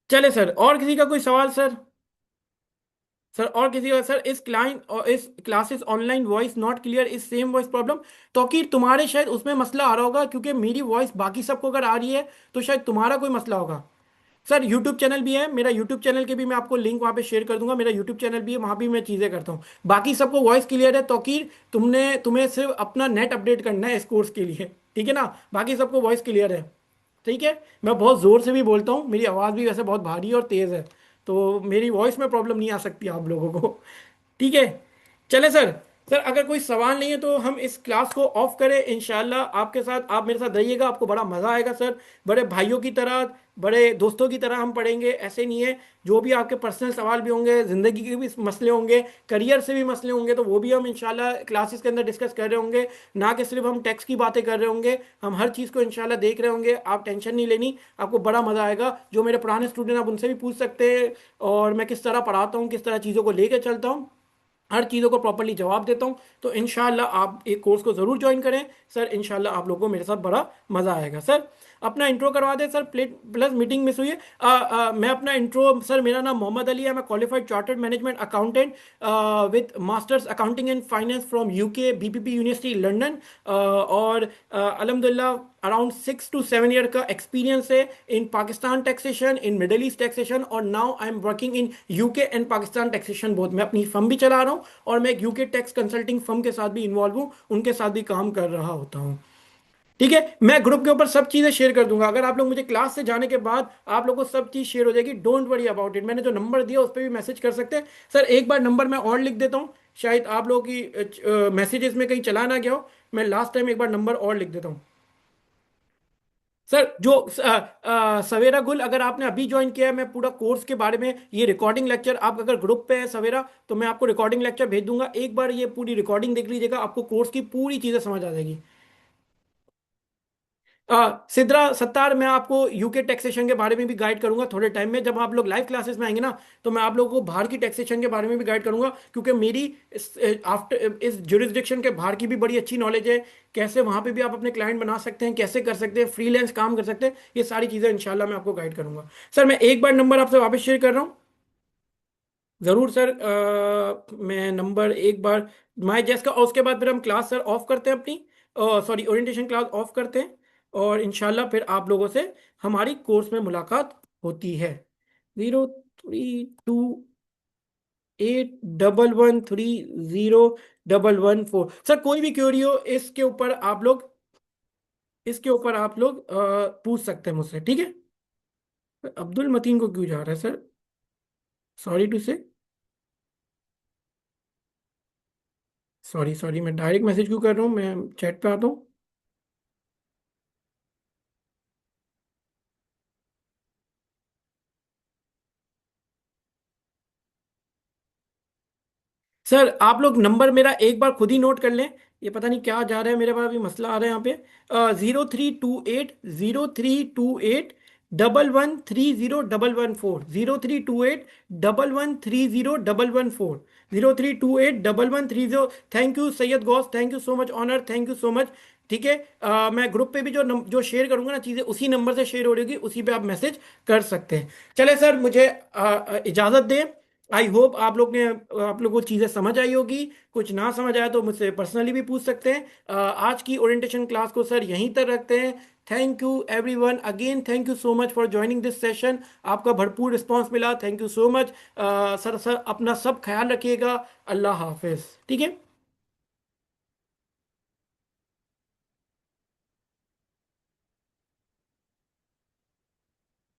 चले सर, और किसी का कोई सवाल सर? सर और किसी का सर, इस क्लाइंट और इस classes online voice not clear, इस सेम वॉइस प्रॉब्लम। तो कि तुम्हारे शायद उसमें मसला आ रहा होगा, क्योंकि मेरी वॉइस बाकी सबको अगर आ रही है तो शायद तुम्हारा कोई मसला होगा। सर यूट्यूब चैनल भी है मेरा, यूट्यूब चैनल के भी मैं आपको लिंक वहाँ पे शेयर कर दूंगा। मेरा यूट्यूब चैनल भी है, वहाँ भी मैं चीज़ें करता हूँ। बाकी सबको वॉइस क्लियर है, तो कि तुम्हें सिर्फ अपना नेट अपडेट करना है इस कोर्स के लिए। ठीक है ना? बाकी सबको वॉइस क्लियर है। ठीक है। मैं बहुत ज़ोर से भी बोलता हूँ, मेरी आवाज़ भी वैसे बहुत भारी और तेज़ है, तो मेरी वॉइस में प्रॉब्लम नहीं आ सकती आप लोगों को। ठीक है। चले सर। सर अगर कोई सवाल नहीं है तो हम इस क्लास को ऑफ करें इंशाल्लाह। आपके साथ, आप मेरे साथ रहिएगा, आपको बड़ा मज़ा आएगा सर। बड़े भाइयों की तरह, बड़े दोस्तों की तरह हम पढ़ेंगे, ऐसे नहीं है। जो भी आपके पर्सनल सवाल भी होंगे, ज़िंदगी के भी मसले होंगे, करियर से भी मसले होंगे, तो वो भी हम इंशाल्लाह क्लासेस के अंदर डिस्कस कर रहे होंगे। ना कि सिर्फ हम टैक्स की बातें कर रहे होंगे, हम हर चीज़ को इंशाल्लाह देख रहे होंगे। आप टेंशन नहीं लेनी, आपको बड़ा मज़ा आएगा। जो मेरे पुराने स्टूडेंट, आप उनसे भी पूछ सकते हैं। और मैं किस तरह पढ़ाता हूँ, किस तरह चीज़ों को लेकर चलता हूँ, हर चीज़ों को प्रॉपरली जवाब देता हूँ। तो इंशाल्लाह आप एक कोर्स को ज़रूर ज्वाइन करें सर। इंशाल्लाह आप लोगों को मेरे साथ बड़ा मज़ा आएगा सर। अपना इंट्रो करवा दें sir, plate plus meeting miss हुई है। मैं अपना इंट्रो सर, मेरा नाम मोहम्मद अली है, मैं qualified chartered management accountant with masters accounting and finance from UK BPP university London. और अल्हम्दुलिल्लाह अराउंड 6 to 7 ईयर का एक्सपीरियंस है in Pakistan taxation, in middle east taxation, और now I am working in UK and Pakistan taxation both. मैं अपनी फर्म भी चला रहा हूँ और मैं एक यूके टैक्स कंसल्टिंग फर्म के साथ भी इन्वॉल्व हूँ, उनके साथ भी काम कर रहा होता हूँ। ठीक है। मैं ग्रुप के ऊपर सब चीज़ें शेयर कर दूंगा। अगर आप लोग मुझे क्लास से जाने के बाद आप लोगों को सब चीज़ शेयर हो जाएगी, डोंट वरी अबाउट इट। मैंने जो नंबर दिया उस पर भी मैसेज कर सकते हैं सर। एक बार नंबर मैं और लिख देता हूँ, शायद आप लोगों की मैसेजेस में कहीं चला ना गया हो। मैं लास्ट टाइम एक बार नंबर और लिख देता हूँ सर। जो सवेरा गुल, अगर आपने अभी ज्वाइन किया है, मैं पूरा कोर्स के बारे में ये रिकॉर्डिंग लेक्चर, आप अगर ग्रुप पे है सवेरा, तो मैं आपको रिकॉर्डिंग लेक्चर भेज दूंगा। एक बार ये पूरी रिकॉर्डिंग देख लीजिएगा, आपको कोर्स की पूरी चीज़ें समझ आ जाएगी। सिद्रा सत्तार, मैं आपको यूके टैक्सेशन के बारे में भी गाइड करूंगा थोड़े टाइम में। जब आप लोग लाइव क्लासेस में आएंगे ना, तो मैं आप लोगों को बाहर की टैक्सेशन के बारे में भी गाइड करूंगा, क्योंकि मेरी आफ्टर इस जुरिस्डिक्शन के बाहर की भी बड़ी अच्छी नॉलेज है। कैसे वहां पे भी आप अपने क्लाइंट बना सकते हैं, कैसे कर सकते हैं, फ्रीलांस काम कर सकते हैं, ये सारी चीज़ें इंशाल्लाह मैं आपको गाइड करूंगा सर। मैं एक बार नंबर आपसे वापस शेयर कर रहा हूँ। ज़रूर सर। मैं नंबर एक बार माई जैस का, और उसके बाद फिर हम क्लास सर ऑफ करते हैं अपनी, सॉरी ओरिएंटेशन क्लास ऑफ करते हैं। और इंशाल्लाह फिर आप लोगों से हमारी कोर्स में मुलाकात होती है। 0328113011 4 सर। कोई भी क्वेरी हो इसके ऊपर आप लोग पूछ सकते हैं मुझसे। ठीक है। अब्दुल मतीन को क्यों जा रहा है सर? सॉरी टू से, सॉरी सॉरी, मैं डायरेक्ट मैसेज क्यों कर रहा हूँ, मैं चैट पे आता हूँ। सर आप लोग नंबर मेरा एक बार खुद ही नोट कर लें। ये पता नहीं क्या जा रहा है, मेरे पास अभी मसला आ रहा है यहाँ पे। 0328 032 8 11 30 11 4, 0328 11 30 11 4, 0328 11 30। Thank you Syed Ghaus, thank you so much honour, thank you so much. ठीक है। मैं ग्रुप पे भी जो शेयर करूंगा ना चीज़ें, उसी नंबर से शेयर हो रही होगी, उसी पे आप मैसेज कर सकते हैं। चले सर, मुझे इजाज़त दें। आई होप आप लोग को चीज़ें समझ आई होगी। कुछ ना समझ आया तो मुझसे पर्सनली भी पूछ सकते हैं। आज की ओरिएंटेशन क्लास को सर यहीं तक रखते हैं। Thank you everyone again, thank you so much for joining this session. आपका भरपूर रिस्पांस मिला, thank you so much. Sir अपना सब ख्याल रखिएगा। अल्लाह हाफिज़। ठीक है।